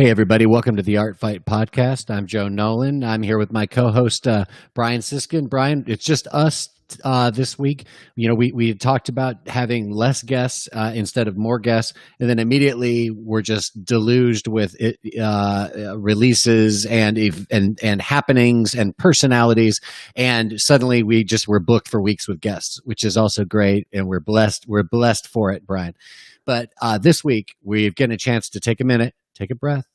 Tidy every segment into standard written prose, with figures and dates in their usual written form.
Hey, everybody. Welcome to the Art Fight podcast. I'm Joe Nolan. I'm here with my co-host, Brian Siskin. Brian, it's just us this week. You know, we had talked about having less guests instead of more guests, and then immediately we're just deluged with releases and happenings and personalities, and suddenly we just were booked for weeks with guests, which is also great, and we're blessed. We're blessed for it, Brian. But this week we've gotten a chance to take a minute, take a breath,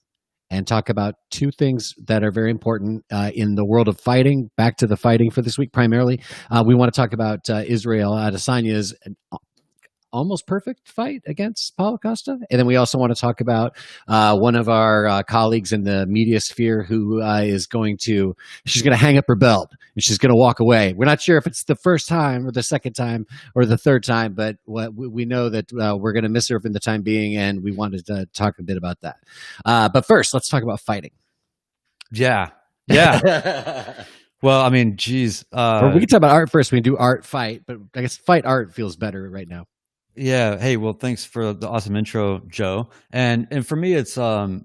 and talk about two things that are very important in the world of fighting. Back to the fighting for this week primarily. We want to talk about Israel Adesanya's almost perfect fight against Paulo Costa. And then we also want to talk about one of our colleagues in the media sphere who she's going to hang up her belt and she's going to walk away. We're not sure if it's the first time or the second time or the third time, but we know that we're going to miss her for the time being, and we wanted to talk a bit about that. But first, let's talk about fighting. Yeah. Well, I mean, geez. Or we can talk about art first. We can do art, fight, but I guess fight art feels better right now. Yeah. Hey, well, thanks for the awesome intro, Joe. And for me, it's I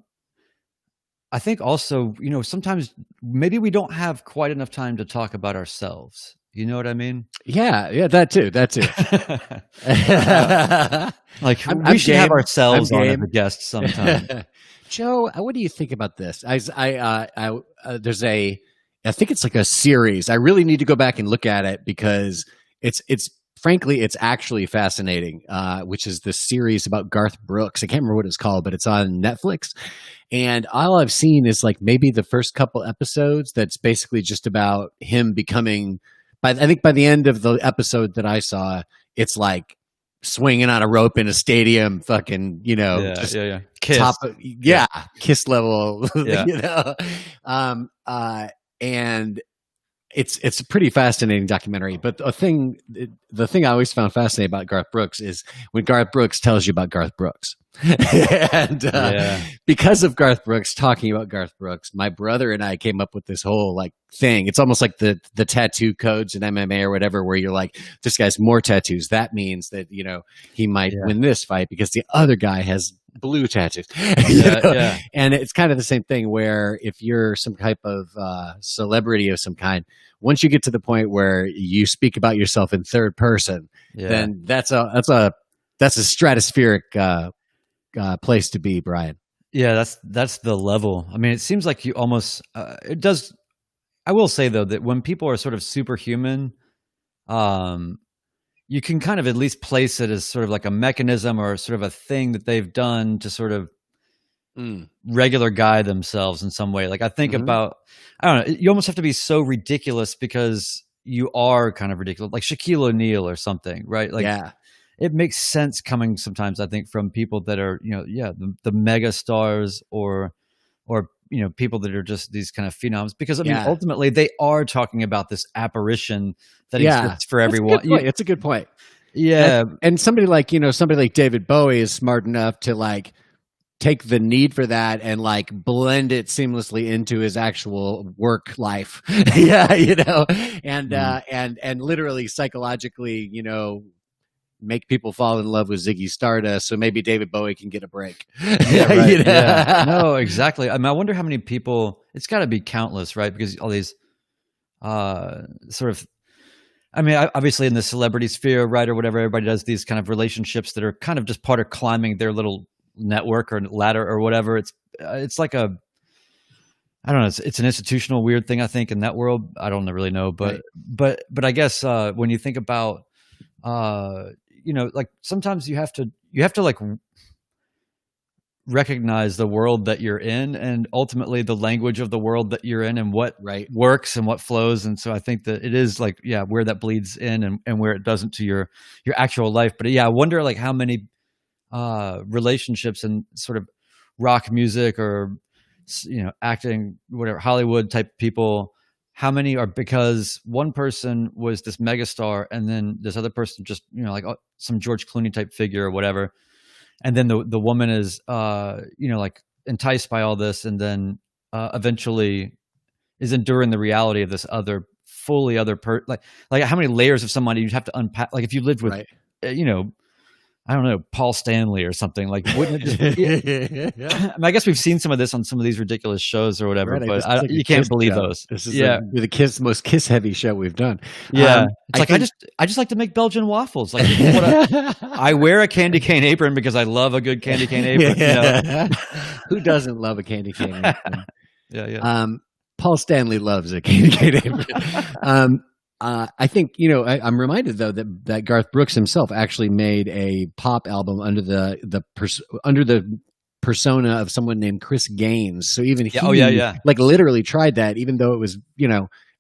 think also, you know, sometimes maybe we don't have quite enough time to talk about ourselves. You know what I mean? Yeah, that too. Like we should have ourselves on as a guest sometime. Joe, what do you think about this? There's I think it's like a series. I really need to go back and look at it because it's frankly, it's actually fascinating, which is this series about Garth Brooks. I can't remember what it's called, but it's on Netflix. And all I've seen is like maybe the first couple episodes that's basically just about him becoming, I think by the end of the episode that I saw, it's like swinging on a rope in a stadium, fucking, you know, Kiss. Kiss level, Yeah. you know? And it's a pretty fascinating documentary. But the thing I always found fascinating about Garth Brooks is when Garth Brooks tells you about Garth Brooks. And because of Garth Brooks talking about Garth Brooks, my brother and I came up with this whole like thing. It's almost like the tattoo codes in MMA or whatever, where you're like, this guy's more tattoos. That means that, you know, he might win this fight because the other guy has blue tattoos. And it's kind of the same thing where if you're some type of celebrity of some kind, once you get to the point where you speak about yourself in third person, then that's a stratospheric place to be, Brian. Yeah, that's the level. I mean, it seems like you almost it does. I will say though that when people are sort of superhuman, you can kind of at least place it as sort of like a mechanism or sort of a thing that they've done to sort of regular guy themselves in some way. Like I think about, I don't know, you almost have to be so ridiculous because you are kind of ridiculous, like Shaquille O'Neal or something, right? Like, it makes sense coming sometimes, I think, from people that are, you know, the mega stars or, you know, people that are just these kind of phenoms, because I mean, ultimately they are talking about this apparition that exists for everyone. It's a good point. Yeah. And somebody like David Bowie is smart enough to like take the need for that and like blend it seamlessly into his actual work life. You know, and literally psychologically, you know, make people fall in love with Ziggy Stardust, so maybe David Bowie can get a break. You know? No, exactly. I mean, I wonder how many people. It's got to be countless, right? Because all these sort of, I mean, obviously in the celebrity sphere, right, or whatever, everybody does these kind of relationships that are kind of just part of climbing their little network or ladder or whatever. It's like a, I don't know. It's an institutional weird thing, I think, in that world. I don't really know, but I guess when you think about you know, like sometimes you have to like recognize the world that you're in and ultimately the language of the world that you're in and what works and what flows. And so I think that it is like, where that bleeds in and where it doesn't to your actual life. But I wonder like how many relationships and sort of rock music or, you know, acting, whatever, Hollywood type people, how many are because one person was this megastar and then this other person just, you know, like some George Clooney type figure or whatever. And then the woman is, you know, like enticed by all this and then eventually is enduring the reality of this other like how many layers of somebody you'd have to unpack. Like if you lived with, you know, I don't know, Paul Stanley or something. Like, wouldn't it just I guess we've seen some of this on some of these ridiculous shows or whatever, right, but like you can't believe show. those. This is the most kiss heavy show we've done. Yeah. It's like, I just like to make Belgian waffles. Like, I wear a candy cane apron because I love a good candy cane apron. Yeah. Who doesn't love a candy cane apron? Yeah. Paul Stanley loves a candy cane apron. I think, I'm reminded though that Garth Brooks himself actually made a pop album under the persona of someone named Chris Gaines. So even he like literally tried that, even though it was,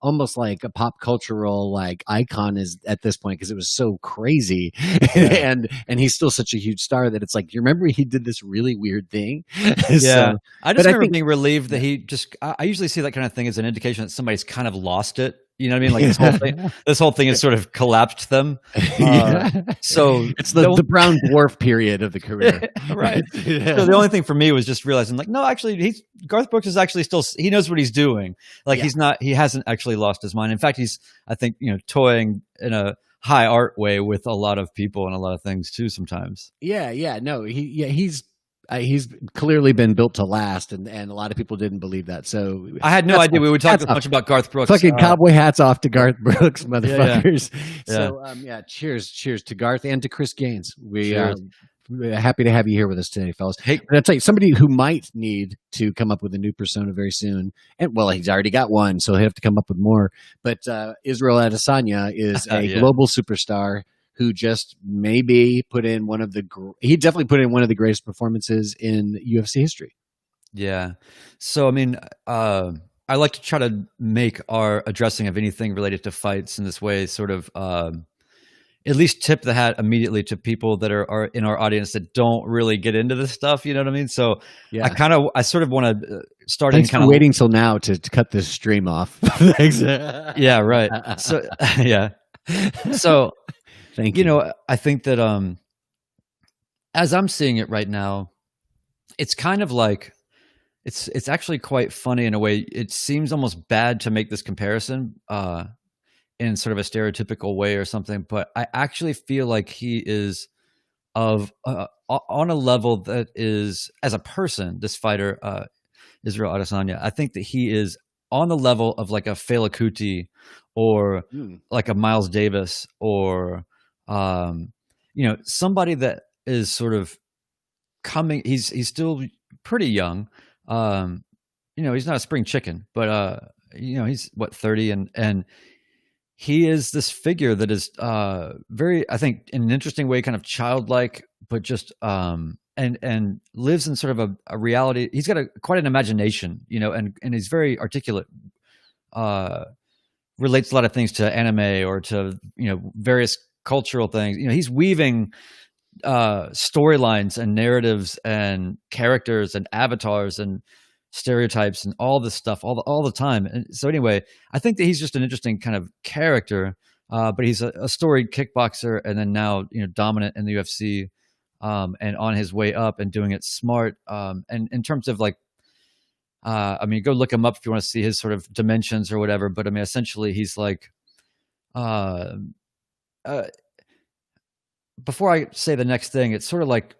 almost like a pop cultural like icon is at this point, because it was so crazy. and he's still such a huge star that it's like, do you remember he did this really weird thing? Yeah. I just remember being relieved that he just, I usually see that kind of thing as an indication that somebody's kind of lost it. You know what I mean? Like this whole thing has sort of collapsed them. So it's the brown dwarf period of the career. Right. So the only thing for me was just realizing like, no, actually Garth Brooks is actually still, he knows what he's doing. Like he hasn't actually lost his mind. In fact, he's, I think, toying in a high art way with a lot of people and a lot of things too sometimes. Yeah. No, he's clearly been built to last, and a lot of people didn't believe that. So I had no idea we would talk much about Garth Brooks. Fucking cowboy hats off to Garth Brooks, motherfuckers. So cheers to Garth and to Chris Gaines. We are happy to have you here with us today, fellas. Hey, I'll tell you, somebody who might need to come up with a new persona very soon, and well, he's already got one, so he'll have to come up with more. But Israel Adesanya is a global superstar who just maybe he definitely put in one of the greatest performances in UFC history. Yeah. So, I mean, I like to try to make our addressing of anything related to fights in this way sort of at least tip the hat immediately to people that are in our audience that don't really get into this stuff. You know what I mean? So I sort of want to start Thanks for waiting till now to cut this stream off. Thanks. Yeah, right. So, yeah. So, thank you. I think that as I'm seeing it right now, it's kind of like it's actually quite funny in a way. It seems almost bad to make this comparison in sort of a stereotypical way or something, but I actually feel like he is on a level that is, as a person, this fighter, Israel Adesanya, I think that he is on the level of like a Fela Kuti or like a Miles Davis or somebody that is sort of coming. He's still pretty young. He's not a spring chicken, but he's 30 and he is this figure that is very, I think, in an interesting way, kind of childlike, but just and lives in sort of a reality. He's got quite an imagination, and he's very articulate. Relates a lot of things to anime or to various cultural things. He's weaving storylines and narratives and characters and avatars and stereotypes and all this stuff all the time. And so anyway, I think that he's just an interesting kind of character, but he's a storied kickboxer and then now dominant in the UFC, and on his way up and doing it smart. And in terms of like, go look him up if you want to see his sort of dimensions or whatever. But I mean, essentially, he's like, before I say the next thing, it's sort of like,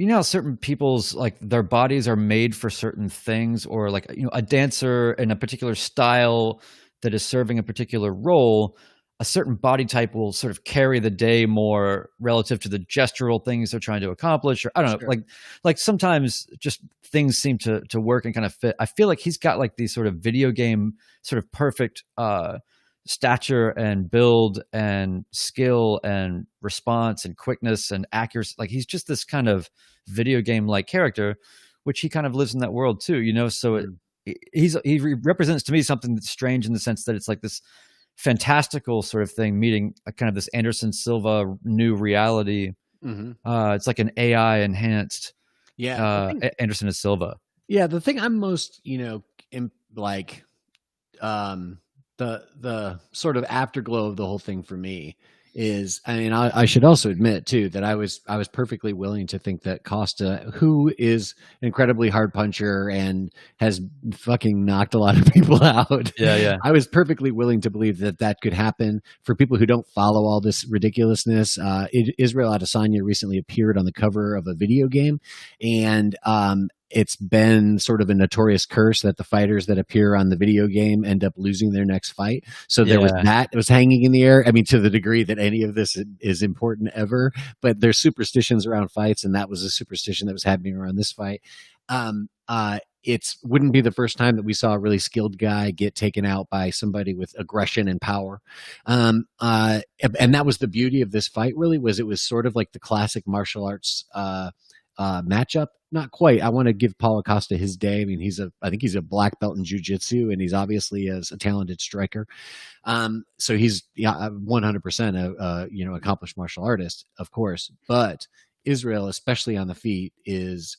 how certain people's like their bodies are made for certain things, or like a dancer in a particular style that is serving a particular role. A certain body type will sort of carry the day more relative to the gestural things they're trying to accomplish, or I don't know, like sometimes just things seem to work and kind of fit. I feel like he's got like these sort of video game sort of perfect stature and build and skill and response and quickness and accuracy. Like he's just this kind of video game like character, which he kind of lives in that world too, so he represents to me something that's strange in the sense that it's like this fantastical sort of thing meeting a kind of this Anderson Silva new reality. It's like an AI enhanced Anderson and Silva. The thing I'm most the sort of afterglow of the whole thing for me is, I mean, I should also admit too that I was perfectly willing to think that Costa, who is an incredibly hard puncher and has fucking knocked a lot of people out, Yeah. I was perfectly willing to believe that that could happen. For people who don't follow all this ridiculousness, Israel Adesanya recently appeared on the cover of a video game, and it's been sort of a notorious curse that the fighters that appear on the video game end up losing their next fight. So there was that. It was hanging in the air. I mean, to the degree that any of this is important ever, but there's superstitions around fights, and that was a superstition that was happening around this fight. It wouldn't be the first time that we saw a really skilled guy get taken out by somebody with aggression and power. And that was the beauty of this fight, really, was it was sort of like the classic martial arts matchup. Not quite. I want to give Paulo Costa his day. I mean, I think he's a black belt in jiu-jitsu, and he's obviously a talented striker. So he's 100% accomplished martial artist, of course. But Israel, especially on the feet, is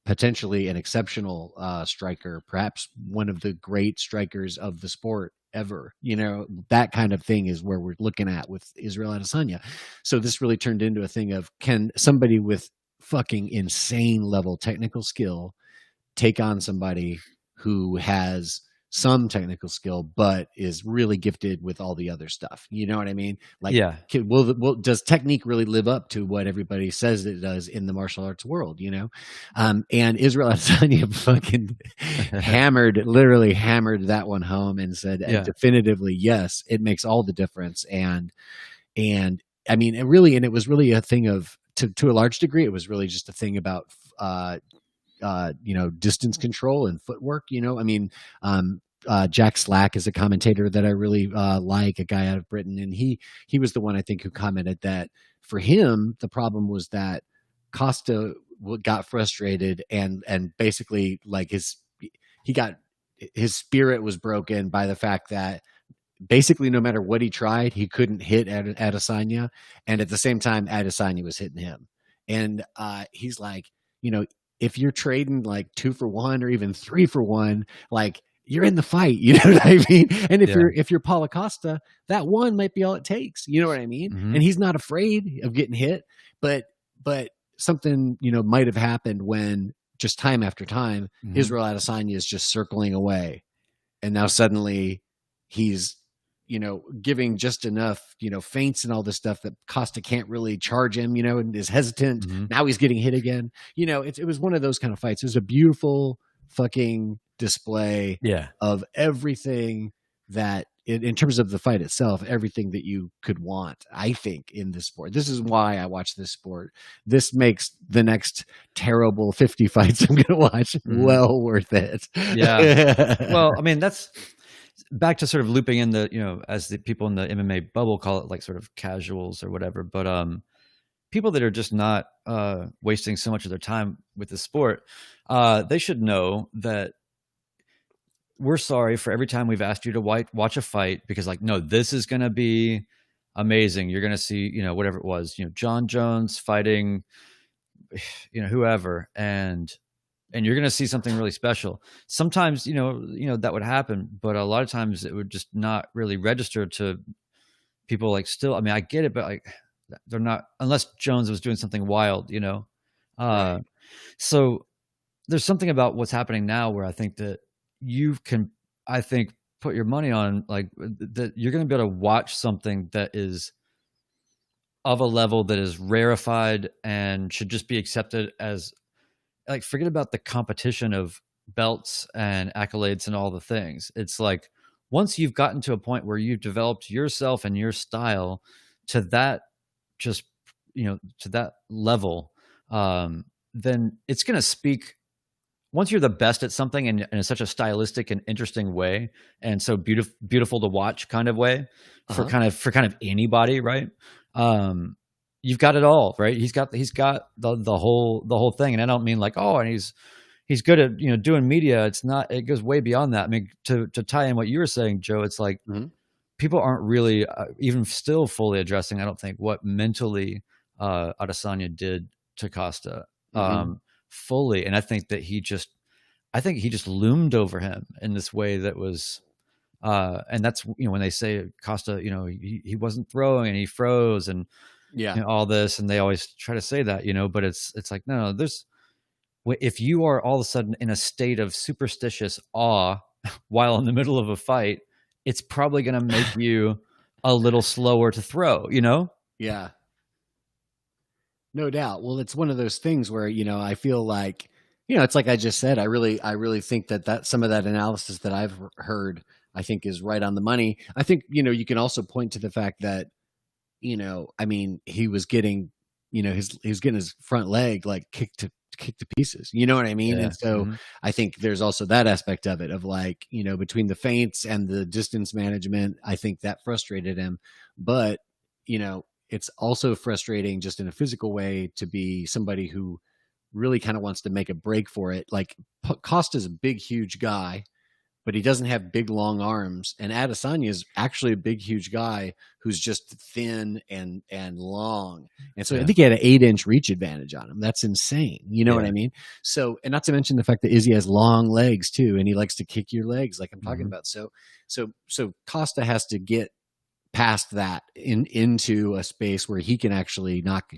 potentially an exceptional striker, perhaps one of the great strikers of the sport ever. That kind of thing is where we're looking at with Israel Adesanya. So this really turned into a thing of, can somebody with fucking insane level technical skill take on somebody who has some technical skill but is really gifted with all the other stuff? You know what I mean? Like, does technique really live up to what everybody says it does in the martial arts world? And Israel Adesanya fucking literally hammered that one home and said definitively, yes, it makes all the difference. And I mean, it was really a thing of, to a large degree, it was really just a thing about, distance control and footwork. I mean, Jack Slack is a commentator that I really like, a guy out of Britain, and he was the one, I think, who commented that for him the problem was that Costa got frustrated and basically, like, his spirit was broken by the fact that basically no matter what he tried, he couldn't hit Adesanya, and at the same time Adesanya was hitting him. And he's like, if you're trading like 2 for 1 or even 3 for 1, like, you're in the fight, you know what I mean? And if you're Paulo Costa, that one might be all it takes, you know what I mean? Mm-hmm. And he's not afraid of getting hit, but something, might have happened when just time after time, mm-hmm. Israel Adesanya is just circling away, and now suddenly he's giving just enough, feints and all this stuff that Costa can't really charge him, and is hesitant. Mm-hmm. Now he's getting hit again. It was one of those kind of fights. It was a beautiful fucking display of everything that, in terms of the fight itself, everything that you could want, I think, in this sport. This is why I watch this sport. This makes the next terrible 50 fights I'm going to watch well worth it. Yeah. Well, I mean, that's back to sort of looping in the, as the people in the MMA bubble call it, like sort of casuals or whatever. But people that are just not wasting so much of their time with the sport, they should know that we're sorry for every time we've asked you to watch a fight, because, like, no, this is going to be amazing. You're going to see, whatever it was, John Jones fighting, whoever, and you're going to see something really special. Sometimes, that would happen, but a lot of times it would just not really register to people. Like, still, I mean, I get it, but like, they're not, unless Jones was doing something wild, right. So there's something about what's happening now where I think that you can, put your money on, like, that you're going to be able to watch something that is of a level that is rarefied and should just be accepted as, like, forget about the competition of belts and accolades and all the things. It's like, once you've gotten to a point where you've developed yourself and your style to that, just, to that level, then it's going to speak. Once you're the best at something and in such a stylistic and interesting way, and so beautiful to watch kind of way, for kind of anybody, right? You've got it all, right? He's got the whole thing. And I don't mean like, oh, and he's good at, doing media. It's not, it goes way beyond that. I mean, to tie in what you were saying, Joe, it's like, people aren't really even still fully addressing, I don't think, what mentally Adesanya did to Costa fully. And I think that he just loomed over him in this way that was And that's, when they say Costa, he wasn't throwing and he froze and all this, and they always try to say that, but it's like, no, if you are all of a sudden in a state of superstitious awe while in the middle of a fight, it's probably going to make you a little slower to throw, Yeah. No doubt. Well, it's one of those things where, I feel like, it's like I just said, I really think that some of that analysis that I've heard, I think is right on the money. I think, you can also point to the fact that, I mean, he was getting, he was getting his front leg like kicked to pieces. You know what I mean? Yeah. And so I think there's also that aspect of it of like, between the feints and the distance management, I think that frustrated him. But, it's also frustrating just in a physical way to be somebody who really kind of wants to make a break for it. Like Costa's a big, huge guy, but he doesn't have big, long arms. And Adesanya is actually a big, huge guy who's just thin and long. And so I think he had an 8-inch reach advantage on him. That's insane. You know what I mean? So, and not to mention the fact that Izzy has long legs too, and he likes to kick your legs like I'm talking about. So Costa has to get past that into a space where he can actually knock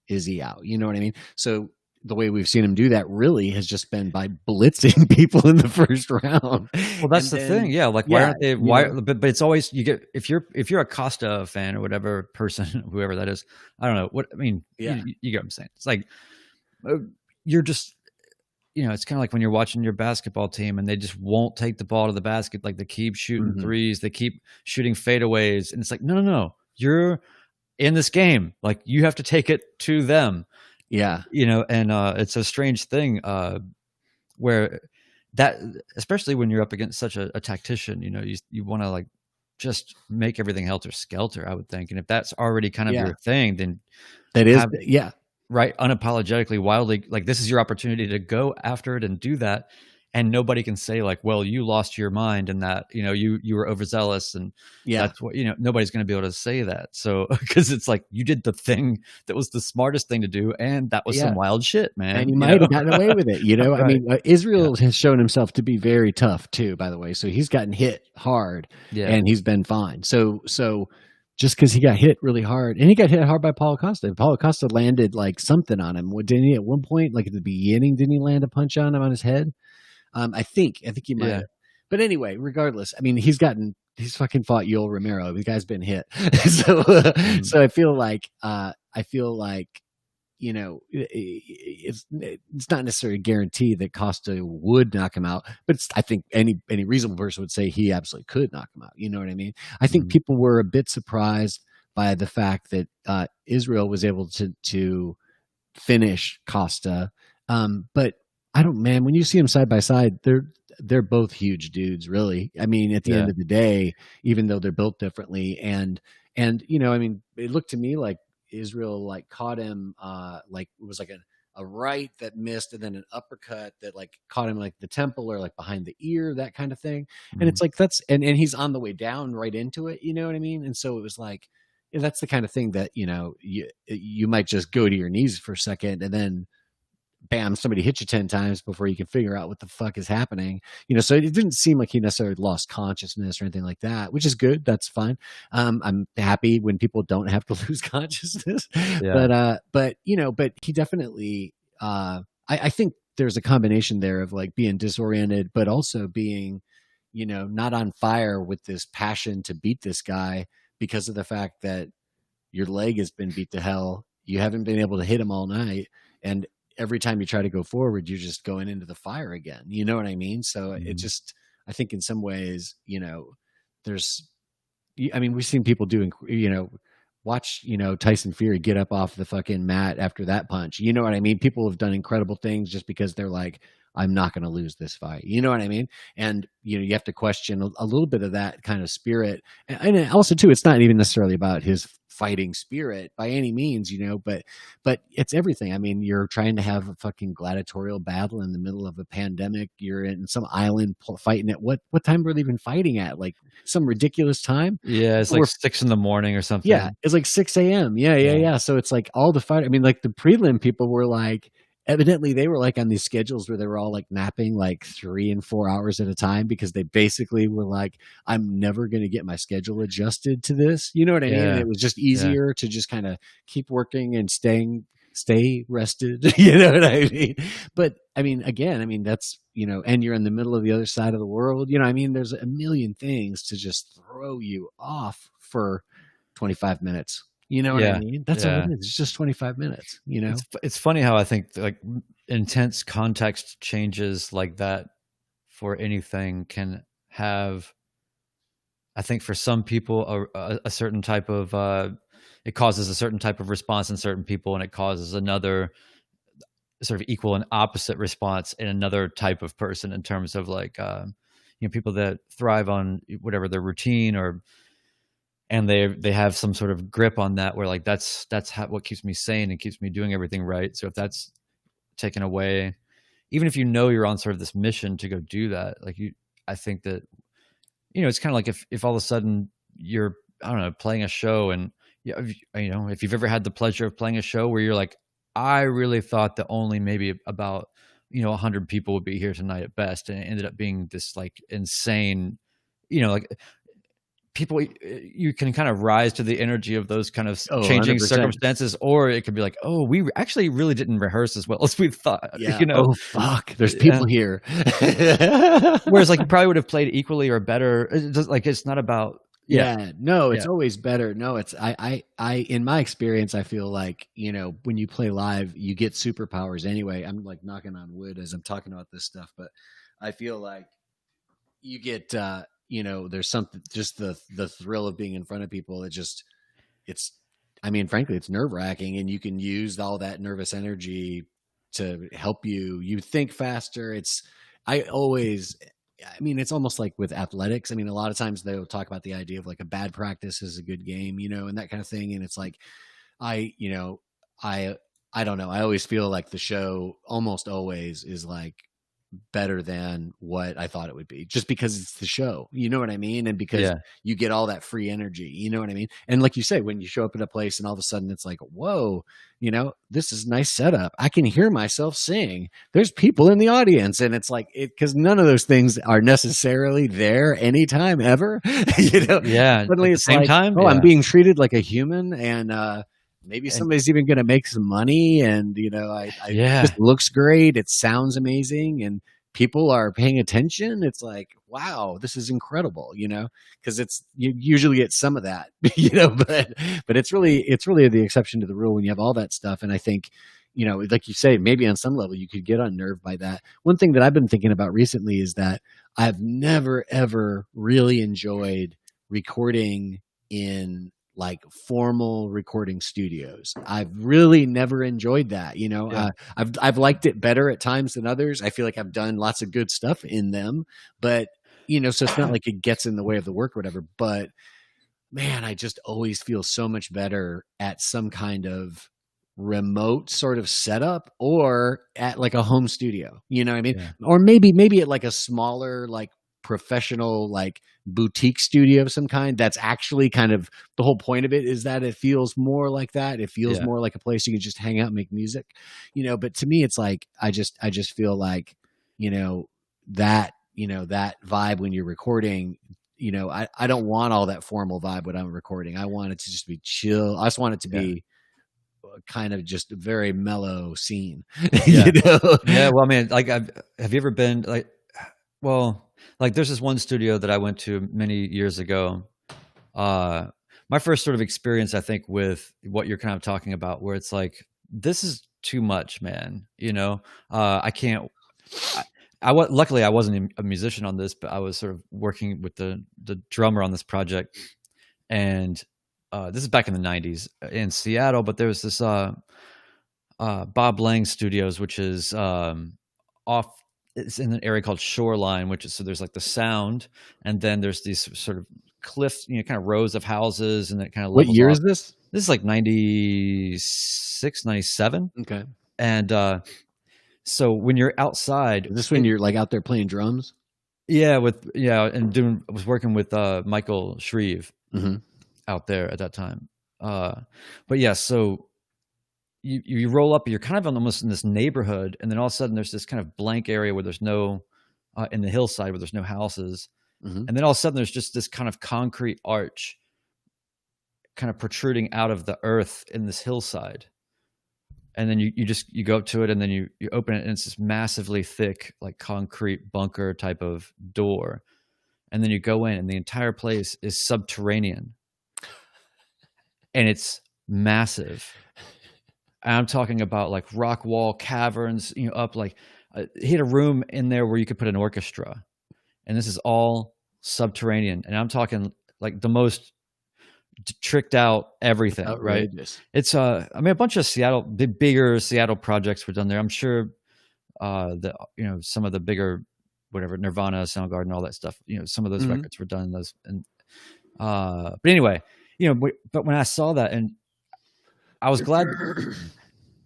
Izzy out. You know what I mean? So the way we've seen him do that really has just been by blitzing people in the first round. Well, that's the thing. Yeah. Like, why aren't they, but it's always, you get, if you're a Costa fan or whatever person, whoever that is, I don't know what, I mean, you get what I'm saying. It's like, you're just, it's kind of like when you're watching your basketball team and they just won't take the ball to the basket. Like they keep shooting threes, they keep shooting fadeaways. And it's like, no, you're in this game. Like you have to take it to them. Yeah. And it's a strange thing where that, especially when you're up against such a tactician, you want to like just make everything helter skelter, I would think. And if that's already kind of your thing, then that is, right, unapologetically, wildly, like this is your opportunity to go after it and do that. And nobody can say like, well, you lost your mind and that, you were overzealous and that's what, nobody's going to be able to say that. So, cause it's like, you did the thing that was the smartest thing to do. And that was some wild shit, man. And you might have gotten away with it. Right. I mean, Israel has shown himself to be very tough too, by the way. So he's gotten hit hard and he's been fine. So just because he got hit really hard, and he got hit hard by Paulo Costa. Paulo Costa landed like something on him. Didn't he at one point, like at the beginning, didn't he land a punch on him on his head? I think he might have. But anyway, regardless, I mean, he's fucking fought Yoel Romero. The guy's been hit. So I feel like, it's not necessarily a guarantee that Costa would knock him out, but I think any reasonable person would say he absolutely could knock him out. You know what I mean? I think people were a bit surprised by the fact that Israel was able to finish Costa. But I don't, man, when you see them side by side, they're both huge dudes, really. I mean, at the end of the day, even though they're built differently, and I mean, it looked to me like Israel like caught him like it was like a right that missed and then an uppercut that like caught him like the temple or like behind the ear, that kind of thing. And it's like that's and he's on the way down right into it, you know what I mean? And so it was like that's the kind of thing that you might just go to your knees for a second and then bam, somebody hit you 10 times before you can figure out what the fuck is happening. So it didn't seem like he necessarily lost consciousness or anything like that, which is good. That's fine. I'm happy when people don't have to lose consciousness, but he definitely, I think there's a combination there of like being disoriented, but also being, not on fire with this passion to beat this guy because of the fact that your leg has been beat to hell. You haven't been able to hit him all night. And every time you try to go forward, you're just going into the fire again. You know what I mean? So it just, I think in some ways, we've seen people doing, watch, Tyson Fury get up off the fucking mat after that punch. You know what I mean? People have done incredible things just because they're like, I'm not going to lose this fight. You know what I mean? And, you have to question a little bit of that kind of spirit. And also too, it's not even necessarily about his fighting spirit by any means, but it's everything. I mean, you're trying to have a fucking gladiatorial battle in the middle of a pandemic. You're in some island fighting at what time were they even fighting at? Like some ridiculous time. Yeah. It's like 6 a.m. or something. Yeah. It's like 6 a.m. Yeah. So it's like all the fight. I mean, like the prelim people were like, evidently they were like on these schedules where they were all like napping like 3 and 4 hours at a time because they basically were like, I'm never going to get my schedule adjusted to this. You know what I mean? And Yeah. it was just Yeah. easier to just kind of keep working and stay rested. You know what I mean? But I mean, again, I mean, that's, and you're in the middle of the other side of the world. I mean, there's a million things to just throw you off for 25 minutes. You know what I mean? That's all it is. It's just 25 minutes, It's funny how I think like intense context changes like that for anything can have, I think for some people, a certain type of, it causes a certain type of response in certain people, and it causes another sort of equal and opposite response in another type of person in terms of like, people that thrive on whatever their routine and they have some sort of grip on that where like that's what keeps me sane and keeps me doing everything right. So if that's taken away, even if you're on sort of this mission to go do that, like I think that, it's kind of like if all of a sudden you're, I don't know, playing a show and if you've ever had the pleasure of playing a show where you're like, I really thought that only maybe about 100 people would be here tonight at best, and it ended up being this like insane, like people, you can kind of rise to the energy of those kind of changing 100%. circumstances, or it could be like, oh, we actually really didn't rehearse as well as we thought. Yeah. Oh fuck, there's people here. Whereas like you probably would have played equally or better. It's not about. No, it's always better. No, it's I in my experience, I feel like, when you play live, you get superpowers anyway. I'm like knocking on wood as I'm talking about this stuff, but I feel like you get there's something, just the thrill of being in front of people. I mean, frankly, it's nerve-wracking, and you can use all that nervous energy to help you think faster. It's almost like with athletics. I mean, a lot of times they'll talk about the idea of like a bad practice is a good game, and that kind of thing. And it's like, I don't know. I always feel like the show almost always is like better than what I thought it would be, just because it's the show, you know what I mean? And because you get all that free energy, you know what I mean? And like you say, when you show up at a place and all of a sudden it's like, whoa, this is a nice setup. I can hear myself sing. There's people in the audience. And it's like, because none of those things are necessarily there anytime ever, Yeah. Suddenly it's same like, time. I'm being treated like a human, and, maybe somebody's even going to make some money, and it just looks great. It sounds amazing, and people are paying attention. It's like, wow, this is incredible, because you usually get some of that, but it's really the exception to the rule when you have all that stuff. And I think, like you say, maybe on some level you could get unnerved by that. One thing that I've been thinking about recently is that I've never, ever really enjoyed recording in like formal recording studios. I've really never enjoyed that. I've liked it better at times than others. I feel like I've done lots of good stuff in them, but so it's not like it gets in the way of the work or whatever. But man, I just always feel so much better at some kind of remote sort of setup, or at like a home studio, you know what I mean? Yeah. Or maybe at like a smaller, like professional, like boutique studio of some kind. That's actually kind of the whole point of it, is that it feels more like that. It feels more like a place you can just hang out and make music, but to me, it's like, I just feel like, that vibe when you're recording, I don't want all that formal vibe when I'm recording. I want it to just be chill. I just want it to be kind of just a very mellow scene. Yeah. Well, I mean, like, have you ever been like, there's this one studio that I went to many years ago. My first sort of experience, I think, with what you're kind of talking about, where it's like, this is too much, man. I can't. Luckily, I wasn't a musician on this, but I was sort of working with the drummer on this project, and this is back in the 90s in Seattle. But there was this Bob Lang Studios, which is off. It's in an area called Shoreline, which is, so there's like the sound, and then there's these sort of cliffs, kind of rows of houses, and it kind of What year off. Is this? This is like 96, 97. Okay. And so when you're outside, is this when you're like out there playing drums? Yeah, and was working with Michael Shreve out there at that time. But yeah, so you roll up, you're kind of almost in this neighborhood, and then all of a sudden there's this kind of blank area where there's no in the hillside where there's no houses, and then all of a sudden there's just this kind of concrete arch kind of protruding out of the earth in this hillside. And then you go up to it, and then you open it, and it's this massively thick, like concrete bunker type of door. And then you go in, and the entire place is subterranean, and it's massive. And I'm talking about like rock wall caverns, up like hit a room in there where you could put an orchestra, and this is all subterranean. And I'm talking like the most tricked out everything. Outrageous. Right? It's I mean, a bunch of bigger Seattle projects were done there. I'm sure some of the bigger, whatever, Nirvana, Soundgarden, all that stuff, some of those records were done in those. And but anyway, but when I saw that, and I was glad,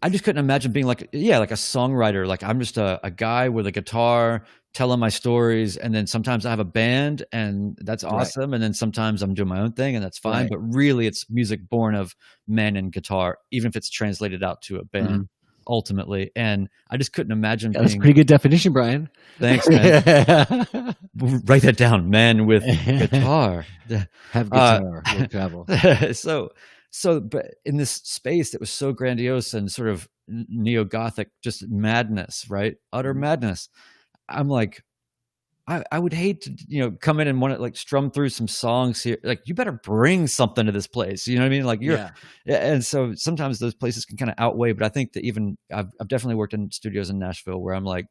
I just couldn't imagine being like a songwriter. Like, I'm just a guy with a guitar telling my stories, and then sometimes I have a band, and that's awesome. Right. And then sometimes I'm doing my own thing, and that's fine. Right. But really, it's music born of men and guitar, even if it's translated out to a band ultimately. And I just couldn't imagine. That's a pretty good definition, Brian. Thanks, man. Write that down, man with guitar. Have guitar, you'll travel. But in this space that was so grandiose and sort of neo-Gothic, just madness, right? Utter madness. I'm like, I would hate to, come in and want to like strum through some songs here. Like, you better bring something to this place. You know what I mean? Like, and so sometimes those places can kind of outweigh, but I think that even I've definitely worked in studios in Nashville where I'm like,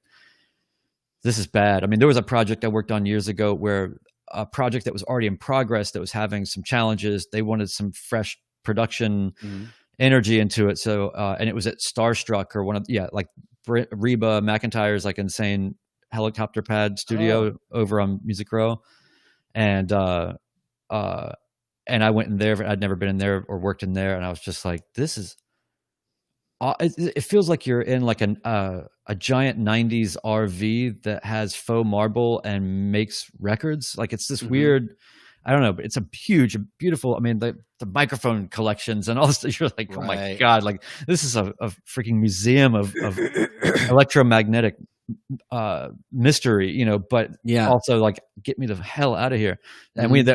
this is bad. I mean, there was a project I worked on years ago where a project that was already in progress that was having some challenges. They wanted some fresh production energy into it. So, and it was at Starstruck or one of, like Reba McEntire's like insane helicopter pad studio over on Music Row. And I went in there. I'd never been in there or worked in there. And I was just like, this is, it feels like you're in like a giant 90s RV that has faux marble and makes records. Like, it's this weird, I don't know, but it's a huge, beautiful, I mean, the microphone collections and all this, you're like, oh my God, like, this is a freaking museum of electromagnetic mystery, but also like, get me the hell out of here. And when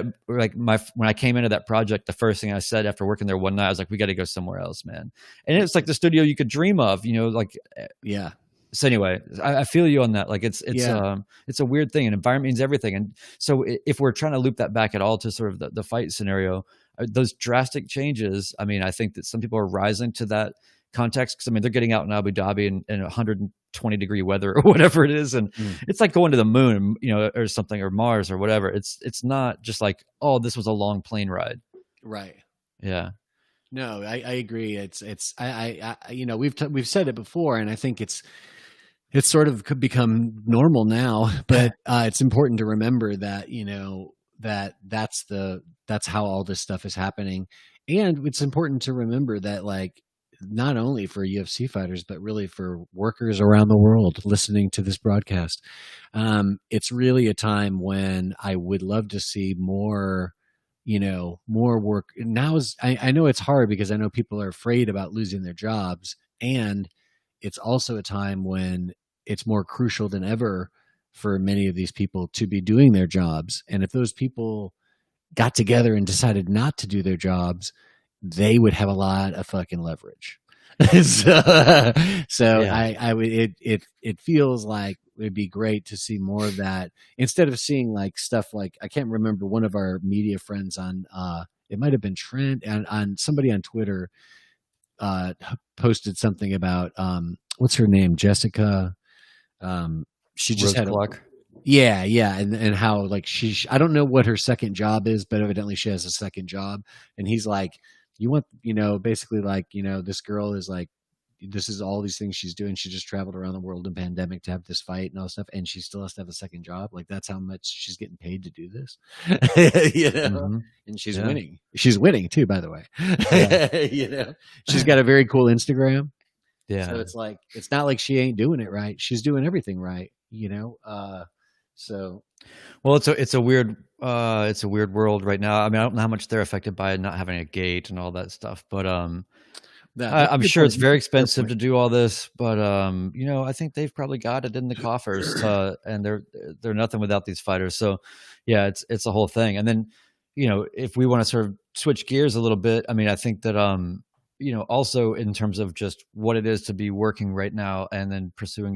I came into that project, the first thing I said after working there one night, I was like, we got to go somewhere else, man. And it's like the studio you could dream of, So anyway, I feel you on that. Like, it's a weird thing, and environment means everything. And so if we're trying to loop that back at all to sort of the fight scenario, those drastic changes, I mean, I think that some people are rising to that context. Cause I mean, they're getting out in Abu Dhabi in 120 degree weather or whatever it is. And it's like going to the moon, or something, or Mars or whatever. It's not just like, oh, this was a long plane ride. Right. Yeah. No, I agree. We've said it before, and I think it's sort of could become normal now, but it's important to remember that, that's how all this stuff is happening. And it's important to remember that, like, not only for UFC fighters, but really for workers around the world listening to this broadcast, it's really a time when I would love to see more, more work. Now I know it's hard because I know people are afraid about losing their jobs, and it's also a time when it's more crucial than ever for many of these people to be doing their jobs. And if those people got together and decided not to do their jobs, they would have a lot of fucking leverage. It feels like it'd be great to see more of that, instead of seeing like stuff like, I can't remember, one of our media friends on, it might've been Trent, and on somebody on Twitter, posted something about, what's her name? Jessica. She just had and how, like, I don't know what her second job is, but evidently she has a second job. And he's like, you want, basically like, this girl is like, this is all these things she's doing. She just traveled around the world in pandemic to have this fight and all stuff, and she still has to have a second job. Like, that's how much she's getting paid to do this. And she's winning. She's winning too, by the way. She's got a very cool Instagram. Yeah. So it's like, it's not like she ain't doing it right. She's doing everything right, so. Well, it's a weird world right now. I mean, I don't know how much they're affected by not having a gate and all that stuff, but I'm sure it's very expensive to do all this, but I think they've probably got it in the coffers, and they're nothing without these fighters. So, yeah, it's a whole thing. And then, if we want to sort of switch gears a little bit, I mean, I think that also in terms of just what it is to be working right now, and then pursuing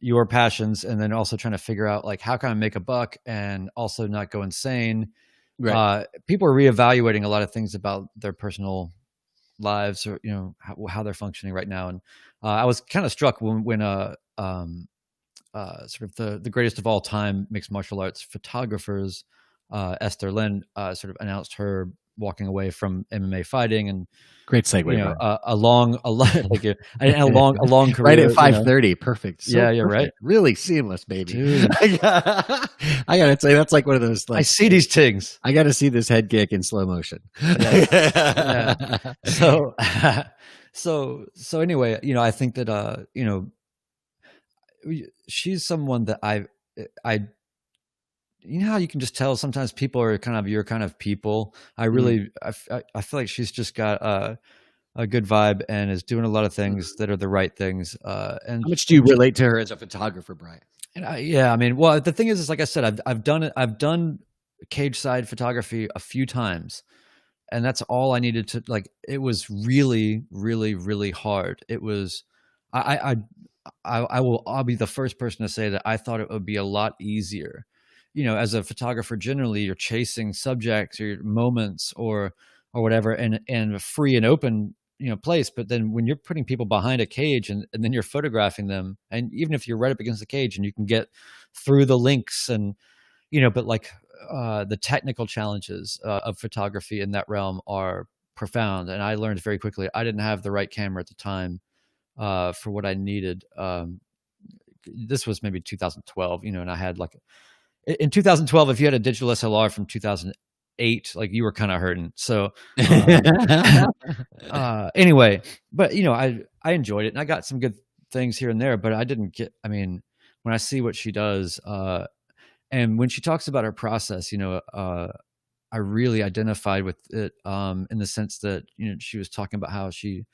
your passions, and then also trying to figure out like how can I make a buck and also not go insane. Right. People are reevaluating a lot of things about their personal lives, or how they're functioning right now. And I was kind of struck when sort of the greatest of all time mixed martial arts photographers, Esther Lin, sort of announced her walking away from MMA fighting. And great segue. A long thank you. A long career. Right at 5:30, perfect. So yeah, perfect. Right. Really seamless, baby. Dude. I gotta say, that's like one of those. Like, I see these things. I got to see this head kick in slow motion. Yeah. So anyway, I think that she's someone that I how you can just tell sometimes people are kind of your kind of people. I really I feel like she's just got a good vibe and is doing a lot of things that are the right things. And how much do you relate to her as a photographer, Brian? And I mean, well, the thing is like I said, I've done it. I've done cage side photography a few times, and that's all I needed to. Like, it was really, really, really hard. It was. I'll be the first person to say that I thought it would be a lot easier. As a photographer, generally you're chasing subjects or moments or whatever, and a free and open place. But then when you're putting people behind a cage and then you're photographing them, and even if you're right up against the cage and you can get through the links and but like the technical challenges of photography in that realm are profound. And I learned very quickly I didn't have the right camera at the time for what I needed. This was maybe 2012, and I had like in 2012, if you had a digital SLR from 2008, like you were kind of hurting. So anyway, but I enjoyed it and I got some good things here and there, but I didn't get, I mean, when I see what she does, and when she talks about her process, I really identified with it in the sense that, she was talking about how she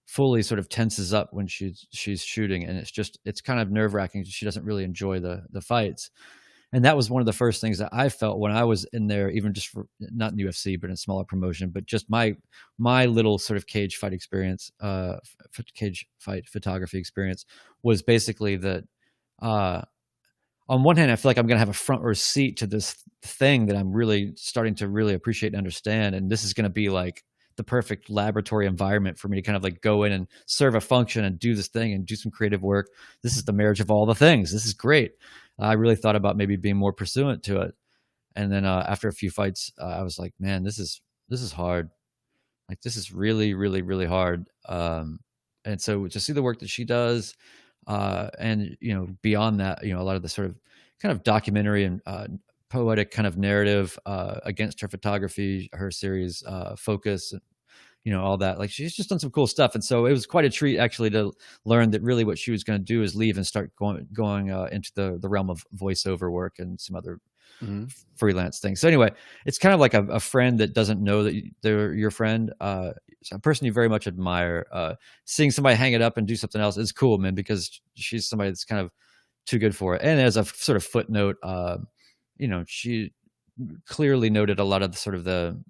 fully sort of tenses up when she's shooting. And it's kind of nerve wracking. She doesn't really enjoy the fights. And that was one of the first things that I felt when I was in there, even just for not in UFC, but in a smaller promotion, but just my little sort of cage fight experience, cage fight photography experience was basically that, on one hand, I feel like I'm going to have a front row seat to this thing that I'm really starting to really appreciate and understand. And this is going to be like the perfect laboratory environment for me to kind of like go in and serve a function and do this thing and do some creative work. This is the marriage of all the things. This is great. I really thought about maybe being more pursuant to it. And then after a few fights, I was like, man, this is hard. Like, this is really, really, really hard. And so to see the work that she does, and, beyond that, a lot of the sort of kind of documentary and poetic kind of narrative against her photography, her series Focus, all that. Like, she's just done some cool stuff. And so it was quite a treat actually to learn that really what she was going to do is leave and start going into the realm of voiceover work and some other freelance things. So anyway, it's kind of like a friend that doesn't know that they're your friend. It's a person you very much admire. Seeing somebody hang it up and do something else is cool, man, because she's somebody that's kind of too good for it. And as a sort of footnote, she clearly noted a lot of the sort of the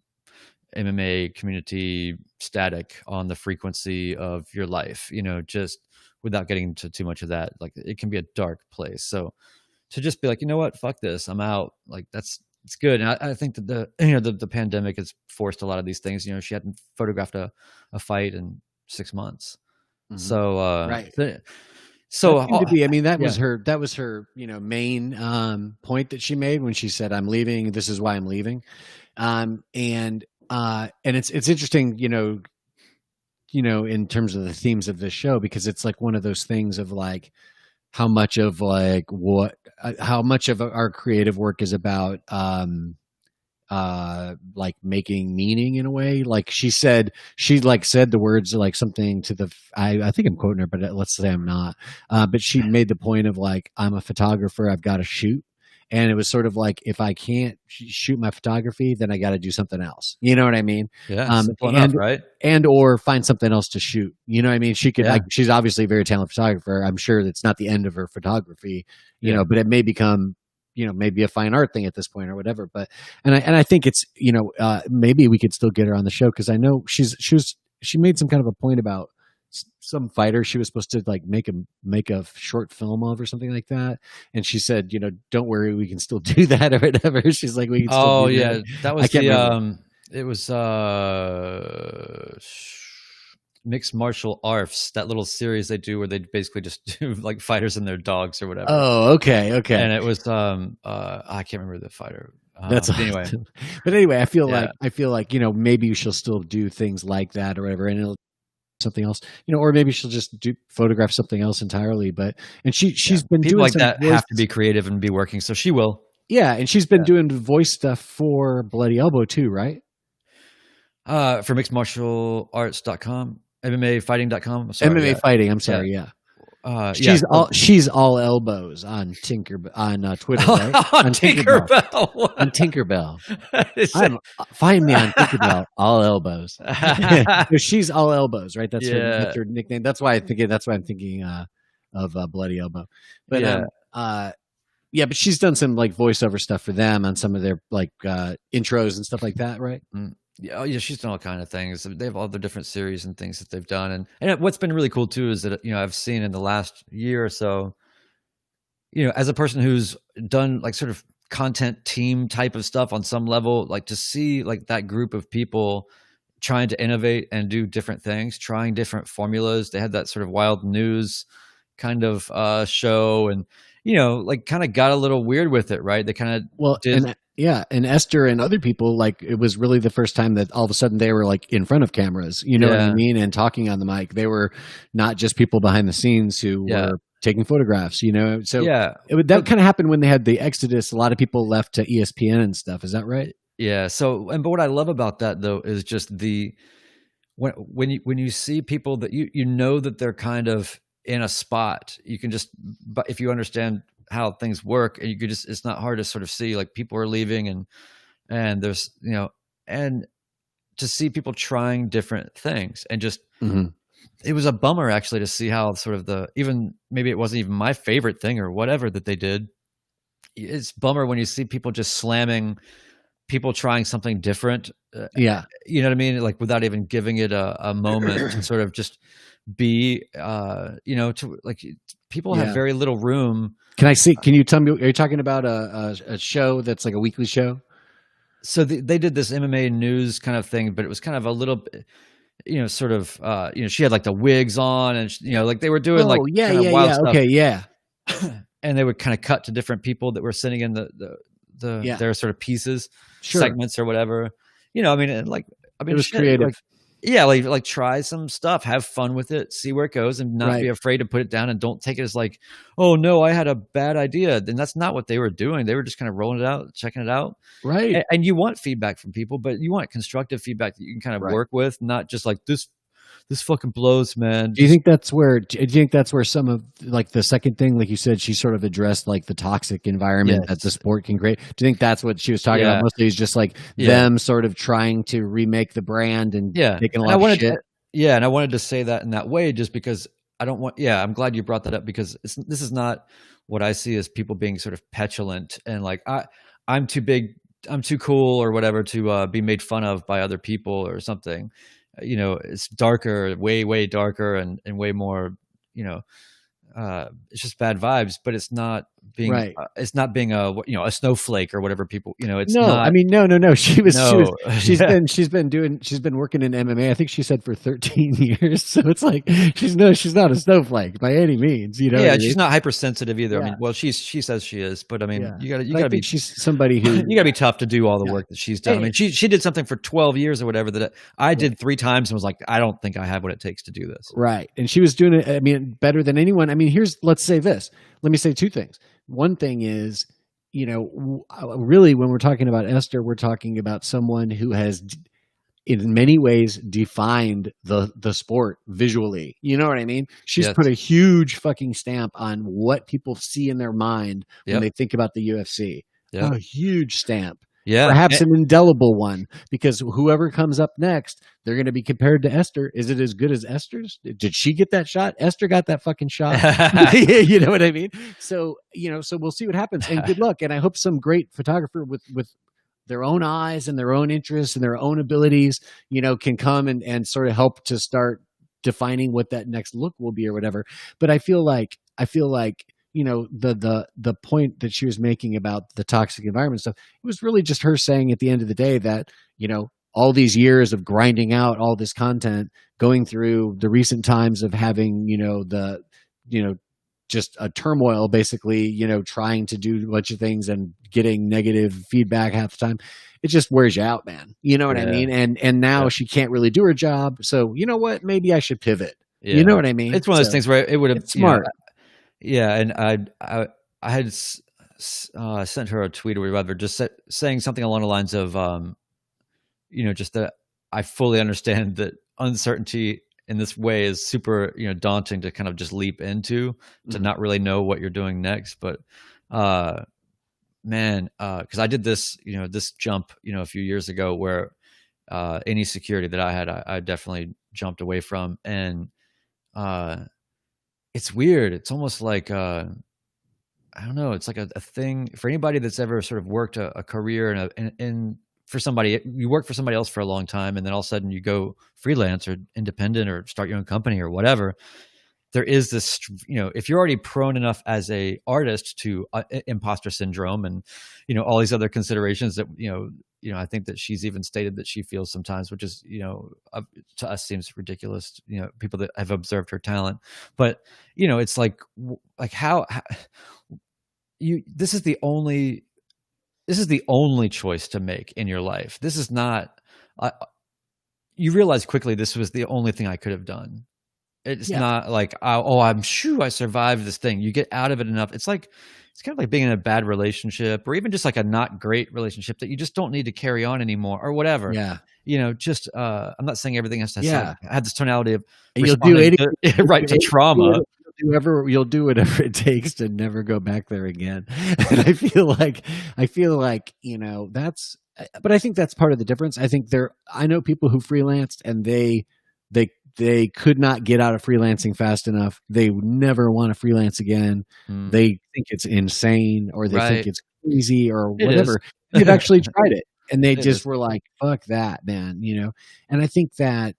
MMA community static on the frequency of your life, just without getting into too much of that. Like, it can be a dark place. So to just be like, you know what, fuck this, I'm out. Like, it's good. And I think that the pandemic has forced a lot of these things. She hadn't photographed a fight in 6 months. So, right. So that was her, main point that she made when she said, I'm leaving. This is why I'm leaving. And it's interesting, in terms of the themes of this show, because it's like one of those things of like how much of our creative work is about like making meaning in a way. Like she said the words like something to the, I think I'm quoting her, but let's say I'm not. But she made the point of like, I'm a photographer, I've got to shoot. And it was sort of like, if I can't shoot my photography, then I got to do something else. You know what I mean? Yeah, simple enough, right? And or find something else to shoot. You know what I mean? She could, like, she's obviously a very talented photographer. I'm sure that's not the end of her photography, you know, but it may become, you know, maybe a fine art thing at this point or whatever. But, and I think it's, you know, maybe we could still get her on the show, because I know she made some kind of a point about some fighter she was supposed to like make a short film of or something like that, and she said, you know, don't worry, we can still do that or whatever. She's like, we can still do that. That was it was Mixed Martial Arts, that little series they do where they basically just do like fighters and their dogs or whatever. Oh, okay. And it was I can't remember the fighter. That's anyway. But anyway, I feel like, you know, maybe she'll still do things like that or whatever, and it'll something else, you know, or maybe she'll just photograph something else entirely. But she's been people doing like that have to be creative and be working, so she will. Yeah, and she's been doing voice stuff for Bloody Elbow too, right? For mixedmartialarts.com, MMAFighting.com. MMA Fighting. I'm sorry. Yeah. She's all elbows on Twitter, right? on Tinkerbell. On Tinkerbell. Find me on Tinkerbell, all elbows. She's all elbows, right? That's her nickname. That's why I'm thinking of Bloody Elbow. But but she's done some like voiceover stuff for them on some of their like intros and stuff like that, right? Yeah, she's done all kind of things. They have all the different series and things that they've done, and what's been really cool too is that, you know, I've seen in the last year or so, you know, as a person who's done like sort of content team type of stuff on some level, like to see like that group of people trying to innovate and do different things, trying different formulas. They had that sort of wild news kind of show, and, you know, like kind of got a little weird with it, right? They kind of did. And Esther and other people, like, it was really the first time that all of a sudden they were like in front of cameras, you know what I mean? And talking on the mic. They were not just people behind the scenes who were taking photographs, you know? So that kind of happened when they had the Exodus. A lot of people left to ESPN and stuff. Is that right? Yeah. So, but what I love about that though, is just when you see people that you know that they're kind of in a spot, you can just, but if you understand how things work, and you could just, it's not hard to sort of see like people are leaving and there's, you know, and to see people trying different things, and just, it was a bummer actually to see how sort of even maybe it wasn't even my favorite thing or whatever that they did. It's bummer when you see people just slamming people trying something different. You know what I mean? Like without even giving it a moment to sort of just be, you know, to like, people have very little room. Can you tell me, are you talking about a show that's like a weekly show? So they did this MMA news kind of thing, but it was kind of a little, you know, sort of, you know, she had like the wigs on, and, you know, like they were doing wild stuff. Okay. And they would kind of cut to different people that were sitting in their sort of pieces, segments or whatever, you know, I mean, it was creative. Like try some stuff, have fun with it, see where it goes, and not be afraid to put it down, and don't take it as like, oh no, I had a bad idea. Then that's not what they were doing. They were just kind of rolling it out, checking it out. Right. And you want feedback from people, but you want constructive feedback that you can kind of work with, not just like this fucking blows, man. Do you think that's where some of like the second thing, like you said, she sort of addressed like the toxic environment that the sport can create? Do you think that's what she was talking about? Mostly is just like them sort of trying to remake the brand and taking a lot of shit. And I wanted to say that in that way, just because I don't want, I'm glad you brought that up, because this is not what I see as people being sort of petulant and like, I'm too big, I'm too cool or whatever to be made fun of by other people or something. You know, it's darker, way darker, and way more, you know, it's just bad vibes, but it's not being, it's not being a, you know, a snowflake or whatever people, you know, it's not. I mean, no. She's been working in MMA. I think she said for 13 years. So it's like, she's not a snowflake by any means, you know. Yeah. She's not hypersensitive either. I mean, well, she says she is, but I mean, you gotta be, she's somebody who, you gotta be tough to do all the work that she's done. I mean, she did something for 12 years or whatever that I did 3 times and was like, I don't think I have what it takes to do this. Right. And she was doing it, I mean, better than anyone. I mean, let's say this. Let me say 2 things. One thing is, you know, really when we're talking about Esther, we're talking about someone who has in many ways defined the sport visually. You know what I mean? She's put a huge fucking stamp on what people see in their mind when they think about the UFC. A huge stamp. Yeah. Perhaps an indelible one, because whoever comes up next, they're going to be compared to Esther. Is it as good as Esther's? Did she get that shot? Esther got that fucking shot. You know what I mean? So, so we'll see what happens, and good luck. And I hope some great photographer with their own eyes and their own interests and their own abilities, can come and sort of help to start defining what that next look will be or whatever. But I feel like, the point that she was making about the toxic environment stuff, it was really just her saying at the end of the day that, all these years of grinding out all this content, going through the recent times of having, just a turmoil, basically, trying to do a bunch of things and getting negative feedback half the time. It just wears you out, man. You know what I mean? And now she can't really do her job. So you know what? Maybe I should pivot. You know what I mean? It's one of those things where it would have smart. And I had sent her a tweet or whatever, just saying something along the lines of, just that I fully understand that uncertainty in this way is super, daunting to kind of just leap into, to not really know what you're doing next. But, man, cause I did this, this jump, a few years ago where, any security that I had, I definitely jumped away from. And, it's weird. It's almost like, I don't know. It's like a thing for anybody that's ever sort of worked a career in for somebody. You work for somebody else for a long time, and then all of a sudden you go freelance or independent or start your own company or whatever. There is this, if you're already prone enough as a artist to imposter syndrome and, all these other considerations that, I think that she's even stated that she feels sometimes, which is, to us seems ridiculous, people that have observed her talent. But, it's like how this is the only choice to make in your life. This is not, you realize quickly this was the only thing I could have done. It's not like, I'm sure I survived this thing. You get out of it enough. It's kind of like being in a bad relationship, or even just like a not great relationship that you just don't need to carry on anymore or whatever. Yeah. I'm not saying everything has to have this tonality of you'll do to trauma. You'll do whatever it takes to never go back there again. And I feel like, that's, but I think that's part of the difference. I think I know people who freelanced and they could not get out of freelancing fast enough. They would never want to freelance again. They think it's insane, or they think it's crazy or whatever. They've actually tried it, and they just were like, fuck that, man. And I think that,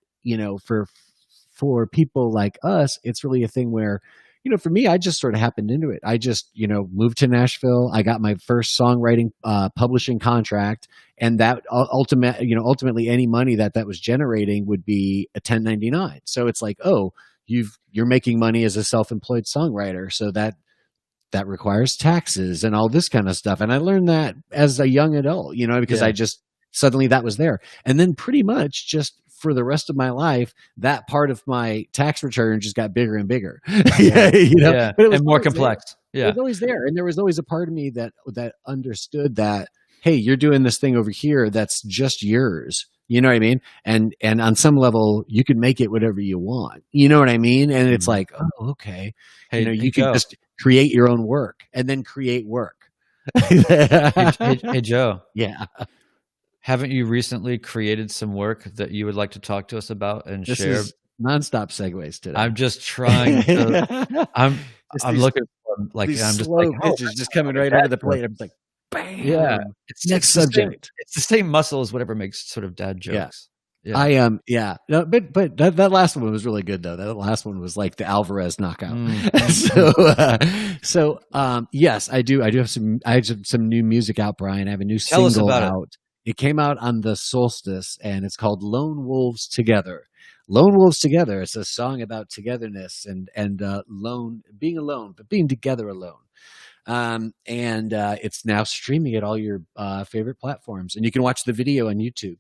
for people like us, it's really a thing where, for me, I just sort of happened into it. I just, moved to Nashville. I got my first songwriting, publishing contract, and that ultimately any money that was generating would be a 1099. So it's like, you're making money as a self-employed songwriter. So that requires taxes and all this kind of stuff. And I learned that as a young adult, because I just suddenly that was there. And then pretty much just for the rest of my life, that part of my tax return just got bigger and bigger. But it was more complex. It was always there. And there was always a part of me that understood that, hey, you're doing this thing over here that's just yours. You know what I mean? And on some level, you can make it whatever you want. You know what I mean? And it's like, oh, okay. Hey, you can just create your own work and then create work. Hey, Joe. Yeah. Haven't you recently created some work that you would like to talk to us about and share? Is nonstop segues today. I'm just trying to. I'm looking for I'm just slow pitches just coming right out of the plate. I'm just like, bam. Yeah. It's next subject. It's the same muscle as whatever makes sort of dad jokes. Yeah. I am. No, but that last one was really good though. That last one was like the Alvarez knockout. So yes, I do. I have some new music out, Brian. I have a new single out. It came out on the solstice, and it's called Lone Wolves Together. Lone Wolves Together. It's a song about togetherness and being alone, but being together alone. And it's now streaming at all your favorite platforms, and you can watch the video on YouTube.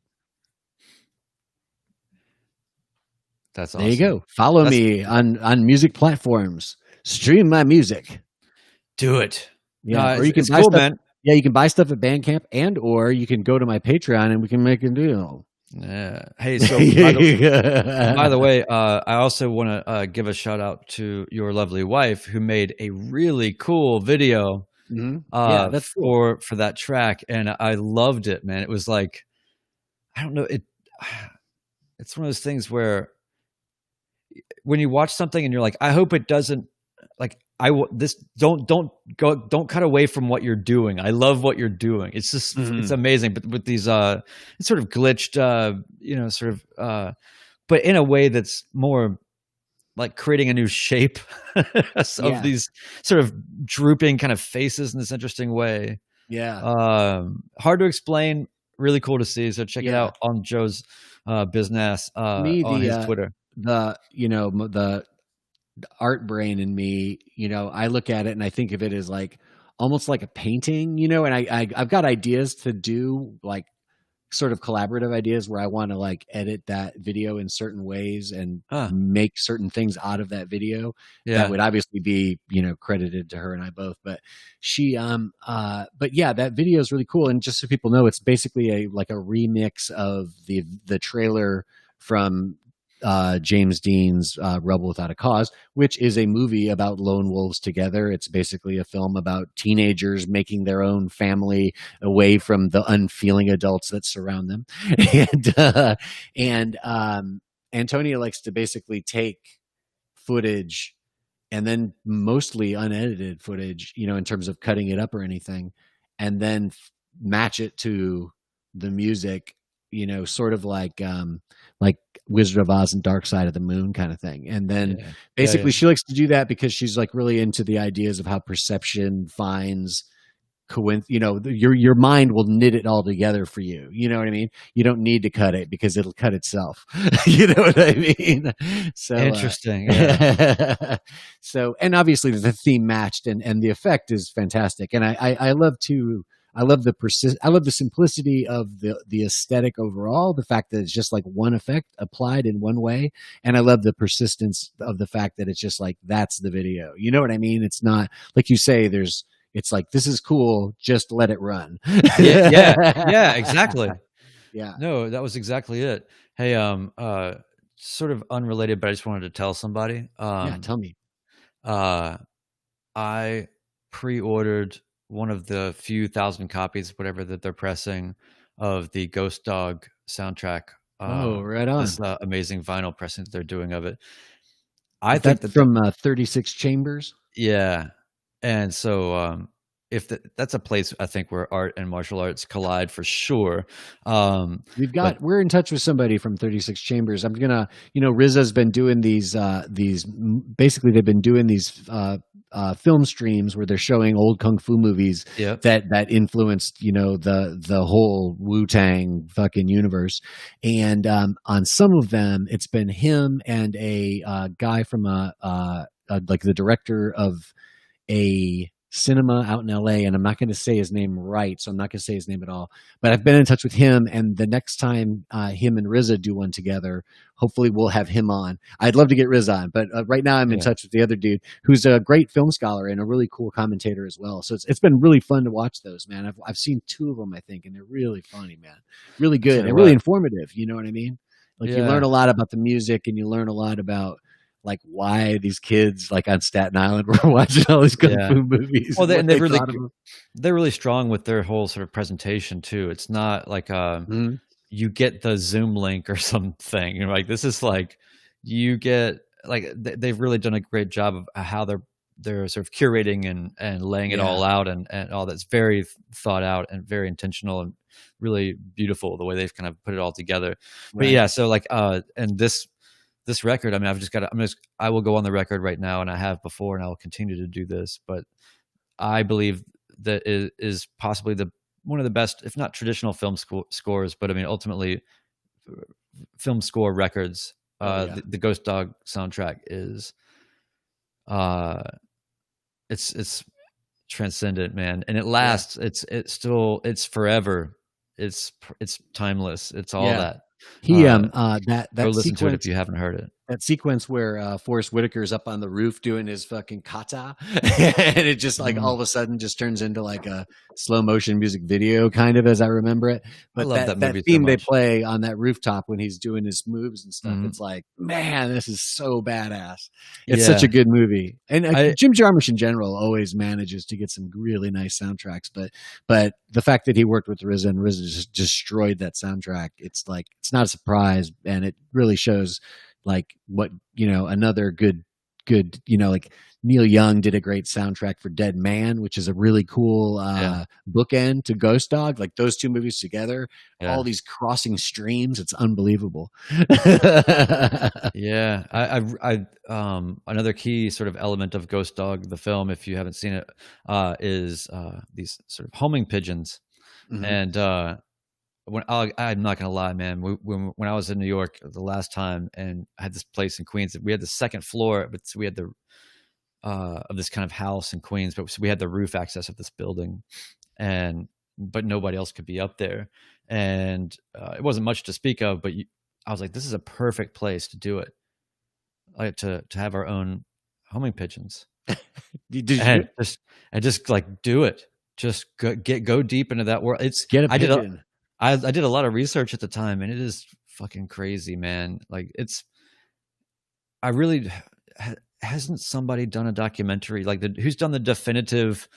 That's awesome. There you go. Follow me on music platforms. Stream my music. Do it. Yeah, or you can buy stuff. Man. Yeah, you can buy stuff at Bandcamp, or you can go to my Patreon and we can make a deal. Yeah. Hey, so by the way, I also want to give a shout out to your lovely wife who made a really cool video Yeah, that's cool. for that track, and I loved it, man. It was like, I don't know, it's one of those things where when you watch something and you're like, I hope it doesn't, like, don't cut away from what you're doing. I love what you're doing. It's just it's amazing. But with these it's sort of glitched but in a way that's more like creating a new shape of these sort of drooping kind of faces in this interesting way. Yeah. Hard to explain, really cool to see. So check it out on Joe's business on his Twitter. The art brain in me, I look at it and I think of it as like almost like a painting, and I've got ideas to do, like sort of collaborative ideas where I want to like edit that video in certain ways and make certain things out of that video that would obviously be, credited to her and I both. But but yeah, that video is really cool. And just so people know, it's basically a remix of the trailer from James Dean's Rebel Without a Cause, which is a movie about lone wolves together. It's basically a film about teenagers making their own family away from the unfeeling adults that surround them. And Antonia likes to basically take footage, and then mostly unedited footage, in terms of cutting it up or anything, and then match it to the music, sort of like Wizard of Oz and Dark Side of the Moon kind of thing. And then basically she likes to do that because she's like really into the ideas of how perception finds your mind will knit it all together for you. You know what I mean? You don't need to cut it because it'll cut itself. You know what I mean? So interesting. So, and obviously the theme matched and the effect is fantastic. And I love the simplicity of the aesthetic overall, the fact that it's just like one effect applied in one way. And I love the persistence of the fact that it's just like, that's the video. You know what I mean? It's not like you say, it's like, this is cool, just let it run. Yeah, exactly. Yeah. No, that was exactly it. Hey, sort of unrelated, but I just wanted to tell somebody. Tell me. I pre-ordered one of the few thousand copies, whatever, that they're pressing of the Ghost Dog soundtrack. Right on. This amazing vinyl pressing that they're doing of it. I think that's from 36 Chambers. Yeah. And so that's a place I think where art and martial arts collide for sure. We're in touch with somebody from 36 Chambers. I'm gonna, RZA's been doing these basically they've been doing these film streams where they're showing old kung fu movies that influenced, the whole Wu-Tang fucking universe. And on some of them, it's been him and a guy from like the director of a cinema out in LA, and I'm not going to say his name right, so I'm not going to say his name at all, but I've been in touch with him, and the next time him and RZA do one together, hopefully we'll have him on. I'd love to get RZA on, but right now I'm in touch with the other dude who's a great film scholar and a really cool commentator as well. So it's been really fun to watch those, man. I've seen 2 of them, I think, and they're really funny, man. Really good and really informative, you know what I mean? Like you learn a lot about the music, and you learn a lot about like why these kids like on Staten Island were watching all these kung fu movies. Well, they're really strong with their whole sort of presentation too. It's not like you get the Zoom link or something. You're like, this is like you get like they've really done a great job of how they're sort of curating and laying it all out and all that's very thought out and very intentional and really beautiful the way they've kind of put it all together. Right. But so like and this record, I mean, I will go on the record right now, and I have before, and I will continue to do this, but I believe that it is possibly one of the best, if not traditional film scores, but I mean, ultimately film score records. The Ghost Dog soundtrack is, it's transcendent, man. And it lasts. It's forever. It's timeless. It's all that. He that go listen sequence, to it if you haven't heard it. that sequence where Forrest Whitaker is up on the roof doing his fucking kata, and it just like all of a sudden just turns into like a slow motion music video, kind of as I remember it. I But love that that movie so theme they much. play on that rooftop when he's doing his moves and stuff, Mhm. it's like, man, this is so badass. It's such a Yeah. good movie, and I Jim Jarmusch in general always manages to get some really nice soundtracks. But the fact that he worked with RZA and RZA just destroyed that soundtrack, it's like it's not a surprise, and it really shows like what another good like Neil Young did a great soundtrack for Dead Man, which is a really cool yeah, bookend to Ghost Dog. Like those two movies together, all yeah. these crossing streams, it's unbelievable. Yeah, another key sort of element of Ghost Dog, the film, if you haven't seen it, is these sort of homing pigeons. Mhm. And I'm not gonna lie, man, when I was in New York the last time, and I had this place in Queens, we had the second floor, but we had the of this kind of house in Queens, but so we had the roof access of this building, and but nobody else could be up there, and it wasn't much to speak of, but I was like, this is a perfect place to do it, like to have our own homing pigeons, Did you do and it? just like do it, just go deep into that world. It's Get a I did a pigeon. I did a lot of research at the time, and it is fucking crazy, man. Like I really hasn't somebody done a documentary like who's done the definitive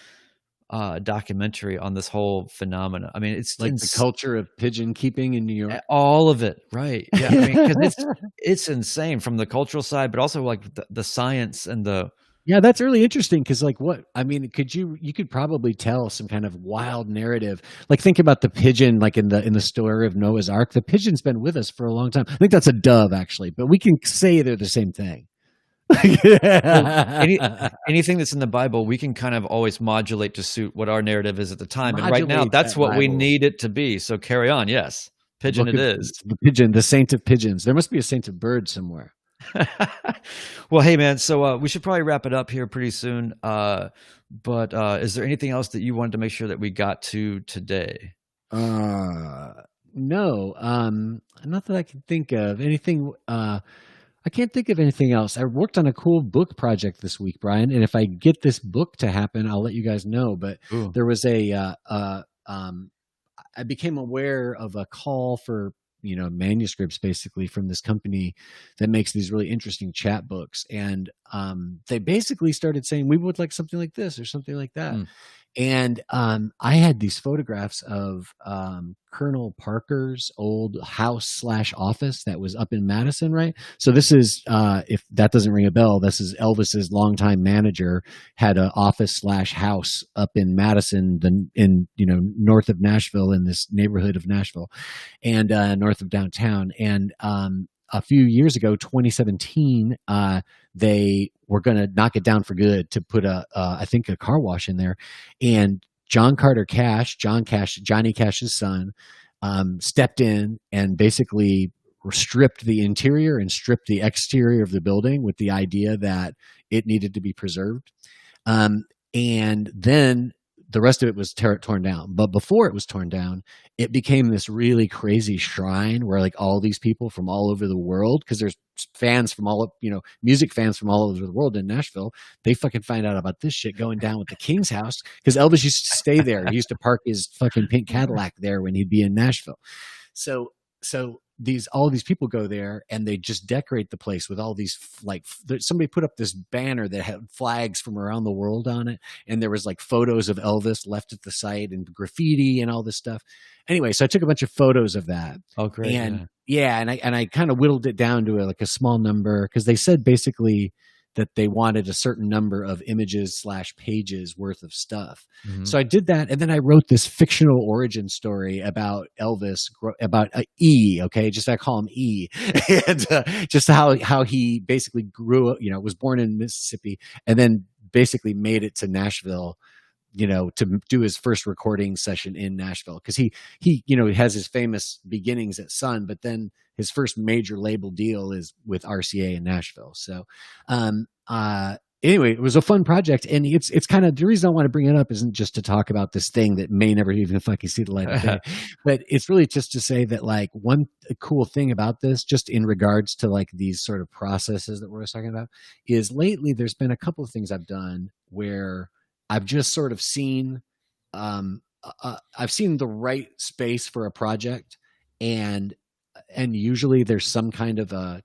documentary on this whole phenomena? I mean, Like the culture of pigeon keeping in New York. all of it, right? Yeah, I mean, because it's insane from the cultural side, but also like the science and the Yeah, that's really interesting because, like, what I mean, you could probably tell some kind of wild narrative. Like, think about the pigeon, like in the story of Noah's Ark. The pigeon's been with us for a long time. I think that's a dove, actually, but we can say they're the same thing. well, anything that's in the Bible, we can kind of always modulate to suit what our narrative is at the time. And right now, Modulate that's that what we Bible. need it to be. So carry on. Yes, The pigeon book it of is. the pigeon, the saint of pigeons. There must be a saint of birds somewhere. Well, hey man, so we should probably wrap it up here pretty soon. But is there anything else that you wanted to make sure that we got to today? No, not that I can think of anything. I can't think of anything else. I worked on a cool book project this week, Brian, and if I get this book to happen, I'll let you guys know. But Ooh. there was I became aware of a call for manuscripts basically from this company that makes these really interesting chat books, and they basically started saying we would like something like this or something like that. Mm. And I had these photographs of Colonel Parker's old house slash office that was up in Madison, right? So this is, if that doesn't ring a bell, this is Elvis's longtime manager had an office slash house up in Madison, north of Nashville, in this neighborhood of Nashville, and north of downtown. And a few years ago, 2017, they were going to knock it down for good to put I think a car wash in there. And John Carter Cash, Johnny Cash's son, stepped in and basically stripped the interior and stripped the exterior of the building with the idea that it needed to be preserved. And then the rest of it was torn down. But before it was torn down, it became this really crazy shrine where like all these people from all over the world, because there's fans from music fans from all over the world in Nashville, they fucking find out about this shit going down with the King's house, because Elvis used to stay there. He used to park his fucking pink Cadillac there when he'd be in Nashville. So all these people go there and they just decorate the place with all these, like, somebody put up this banner that had flags from around the world on it, and there was like photos of Elvis left at the site and graffiti and all this stuff. Anyway, so I took a bunch of photos of that. Oh, great! And and I kind of whittled it down to a small number, because they said basically that they wanted a certain number of images / pages worth of stuff. Mm-hmm. So I did that. And then I wrote this fictional origin story about Elvis, about E. Okay. Just I call him E. And just how he basically grew up, was born in Mississippi and then basically made it to Nashville, to do his first recording session in Nashville. Cause he has his famous beginnings at Sun, but then his first major label deal is with RCA in Nashville. So, anyway, it was a fun project, and it's kind of the reason I want to bring it up isn't just to talk about this thing that may never even fucking see the light of day, but it's really just to say that like one cool thing about this, just in regards to like these sort of processes that we're talking about, is lately there's been a couple of things I've done where I've just sort of seen, I've seen the right space for a project, and usually there's some kind of a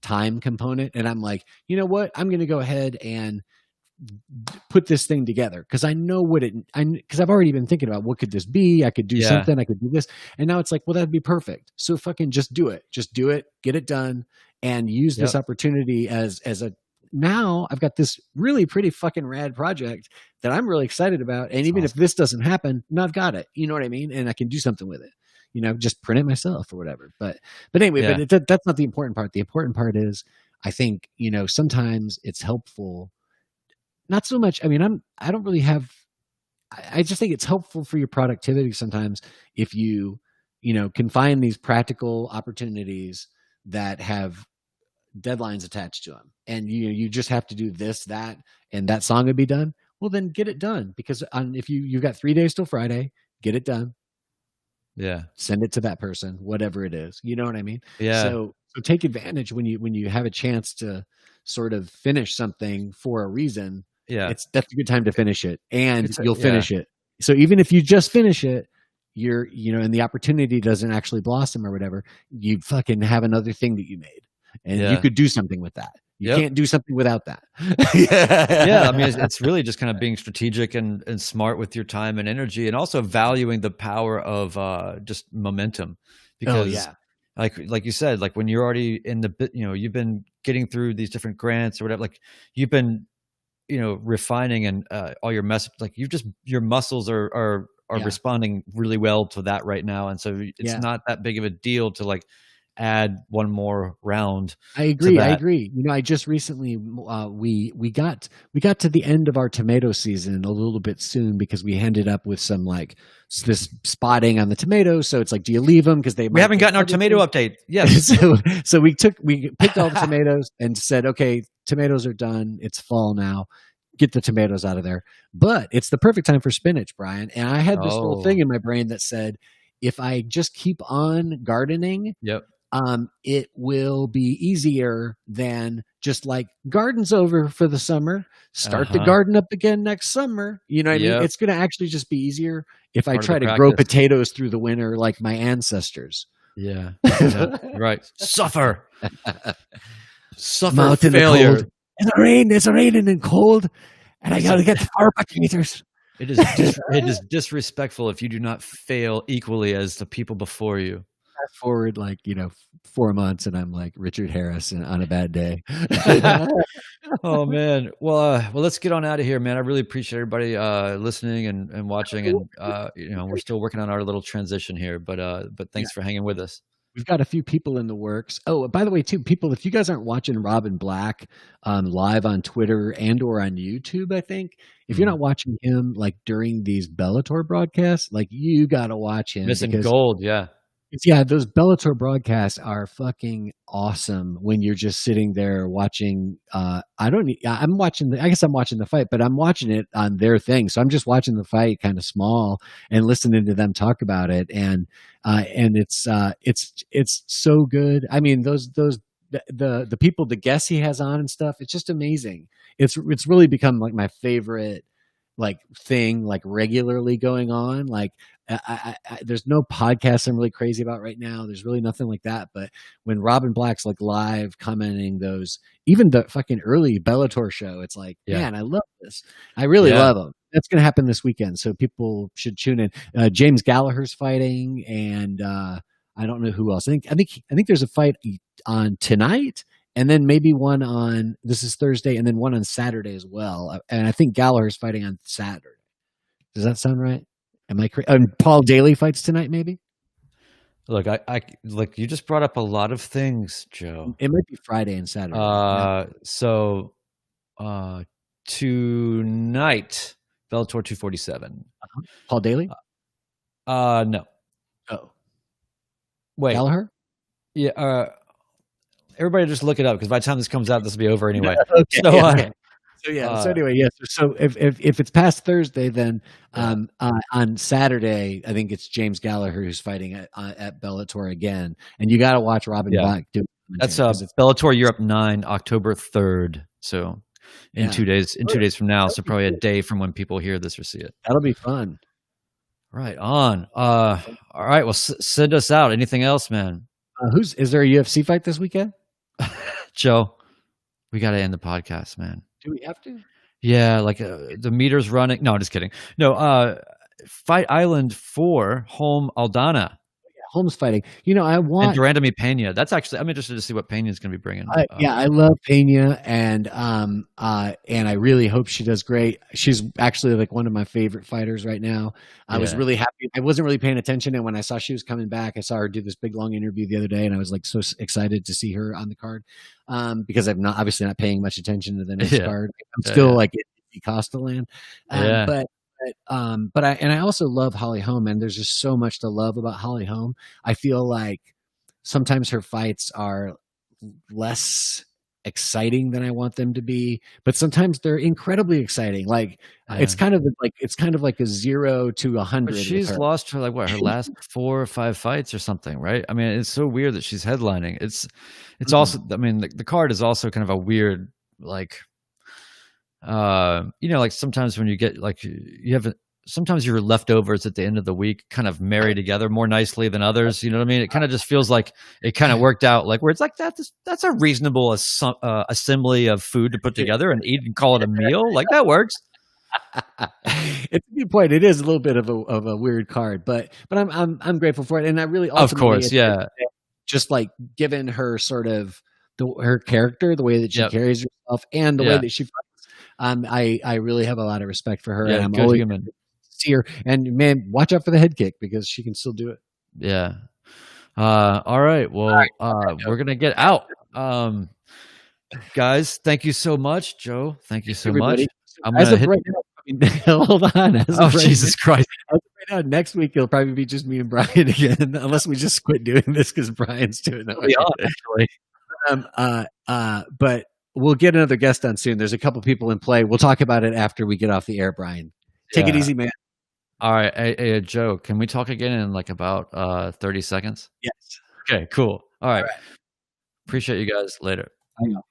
time component, and I'm like, you know what, I'm going to go ahead and put this thing together because I know what because I've already been thinking about what could this be. I could do something, I could do this, and now it's like, well, that'd be perfect. So fucking just do it, get it done, and use this opportunity as a, now I've got this really pretty fucking rad project that I'm really excited about, and even if this doesn't happen, now I've got it, you know what I mean, and I can do something with it. Just print it myself or whatever. But anyway, but that's not the important part. The important part is, I think, sometimes it's helpful. Not so much. I mean, I don't really have, I just think it's helpful for your productivity sometimes if you can find these practical opportunities that have deadlines attached to them. And you just have to do this, that, and that song would be done. Well, then get it done, because if you've got 3 days till Friday, get it done. Yeah. Send it to that person, whatever it is. You know what I mean? Yeah. So take advantage when you have a chance to sort of finish something for a reason. Yeah. That's a good time to finish it, and you'll finish it. So even if you just finish it, and the opportunity doesn't actually blossom or whatever, you fucking have another thing that you made, and you could do something with that. You can't do something without that. Yeah. I mean, it's really just kind of being strategic and smart with your time and energy, and also valuing the power of just momentum. Because like you said, like when you're already in the bit, you've been getting through these different grants or whatever, like you've been, refining and all your like your muscles are responding really well to that right now. And so it's not that big of a deal to like add one more round. I agree. I just recently we got to the end of our tomato season a little bit soon, because we ended up with some like this spotting on the tomatoes. So it's like, do you leave them because we haven't gotten our tomato update? Yes. so we picked all the tomatoes and said, okay, tomatoes are done. It's fall now. Get the tomatoes out of there. But it's the perfect time for spinach, Brian. And I had this little thing in my brain that said, if I just keep on gardening, it will be easier than just like garden's over for the summer. Start the garden up again next summer. You know what I mean? It's going to actually just be easier if I try to grow potatoes through the winter like my ancestors. Yeah. Right. Suffer Out in failure. The cold. It's raining and cold, and I got to get the fire potatoes. It is disrespectful if you do not fail equally as the people before you. Fast forward 4 months, and I'm like Richard Harris on a bad day. Oh man. Well, let's get on out of here, man. I really appreciate everybody listening and watching, and we're still working on our little transition here, but thanks for hanging with us. We've got a few people in the works. Oh, by the way, too, people, if you guys aren't watching Robin Black live on Twitter and or on YouTube, I think, if you're not watching him like during these Bellator broadcasts, like you got to watch him. Missing gold, yeah. Yeah, those Bellator broadcasts are fucking awesome when you're just sitting there watching. I guess I'm watching the fight, but I'm watching it on their thing. So I'm just watching the fight kind of small and listening to them talk about it. And it's so good. I mean, the people, the guests he has on and stuff, it's just amazing. It's really become like my favorite thing regularly going on. There's no podcast I'm really crazy about right now. There's really nothing like that. But when Robin Black's live commenting those, even the fucking early Bellator show, it's like, man, I love this. I really love them. That's going to happen this weekend. So people should tune in. James Gallagher's fighting, and I don't know who else. I think there's a fight on tonight, and then maybe one on, this is Thursday, and then one on Saturday as well. And I think Gallagher's fighting on Saturday. Does that sound right? Am I crazy? Paul Daly fights tonight, maybe? Look, look, you just brought up a lot of things, Joe. It might be Friday and Saturday. So tonight, Bellator 247. Paul Daly? No. Oh. Wait. Gallagher? Yeah. Everybody just look it up, because by the time this comes out, this will be over anyway. Okay. So anyway, yes. So if it's past Thursday, then on Saturday, I think it's James Gallagher who's fighting at Bellator again, and you got to watch Robin Black do it. That's Bellator Europe 9, October 3rd. So in 2 days, from now, so probably a day from when people hear this or see it. That'll be fun. Right on. All right. Well, send us out. Anything else, man? Is there a UFC fight this weekend? Joe, we got to end the podcast, man. Do we have to? Yeah, like the meter's running. No, just kidding. No, Fight Island 4, Home Aldana. Holmes fighting. I want and Durandamy Pena. That's actually, I'm interested to see what Pena's going to be bringing. I love Pena, and I really hope she does great. She's actually like one of my favorite fighters right now. I was really happy. I wasn't really paying attention, and when I saw she was coming back, I saw her do this big long interview the other day, and I was like so excited to see her on the card, because I'm obviously not paying much attention to the next card. I'm still like at Costa land, but I also love Holly Holm, and there's just so much to love about Holly Holm. I feel like sometimes her fights are less exciting than I want them to be, but sometimes they're incredibly exciting. Like it's kind of like a 0 to 100. But she's lost her her last 4 or 5 fights or something, right? I mean, it's so weird that she's headlining. It's also, I mean, the card is also kind of a weird like sometimes when you get sometimes your leftovers at the end of the week kind of marry together more nicely than others. You know what I mean? It kind of just feels like it kind of worked out, like where it's like that's a reasonable assembly of food to put together and eat and call it a meal. Like that works. It's a good point. It is a little bit of a weird card, but I'm grateful for it, and I really of course, just like given her sort of her character, the way that she carries herself, and the way that she fights. I really have a lot of respect for her, and I'm always human. See her. And man, watch out for the head kick because she can still do it. Yeah. All right. Well, we're gonna get out. Guys, thank you so much, Joe. Thank you so much. I'm gonna hit. Hold on. Jesus Christ. Right now, next week it'll probably be just me and Brian again, unless we just quit doing this because Brian's doing it. Actually. But we'll get another guest on soon. There's a couple people in play. We'll talk about it after we get off the air, Brian. Take it easy, man. All right. Hey, Joe, can we talk again in like about 30 seconds? Yes. Okay, cool. All right. Appreciate you guys. Later. I know.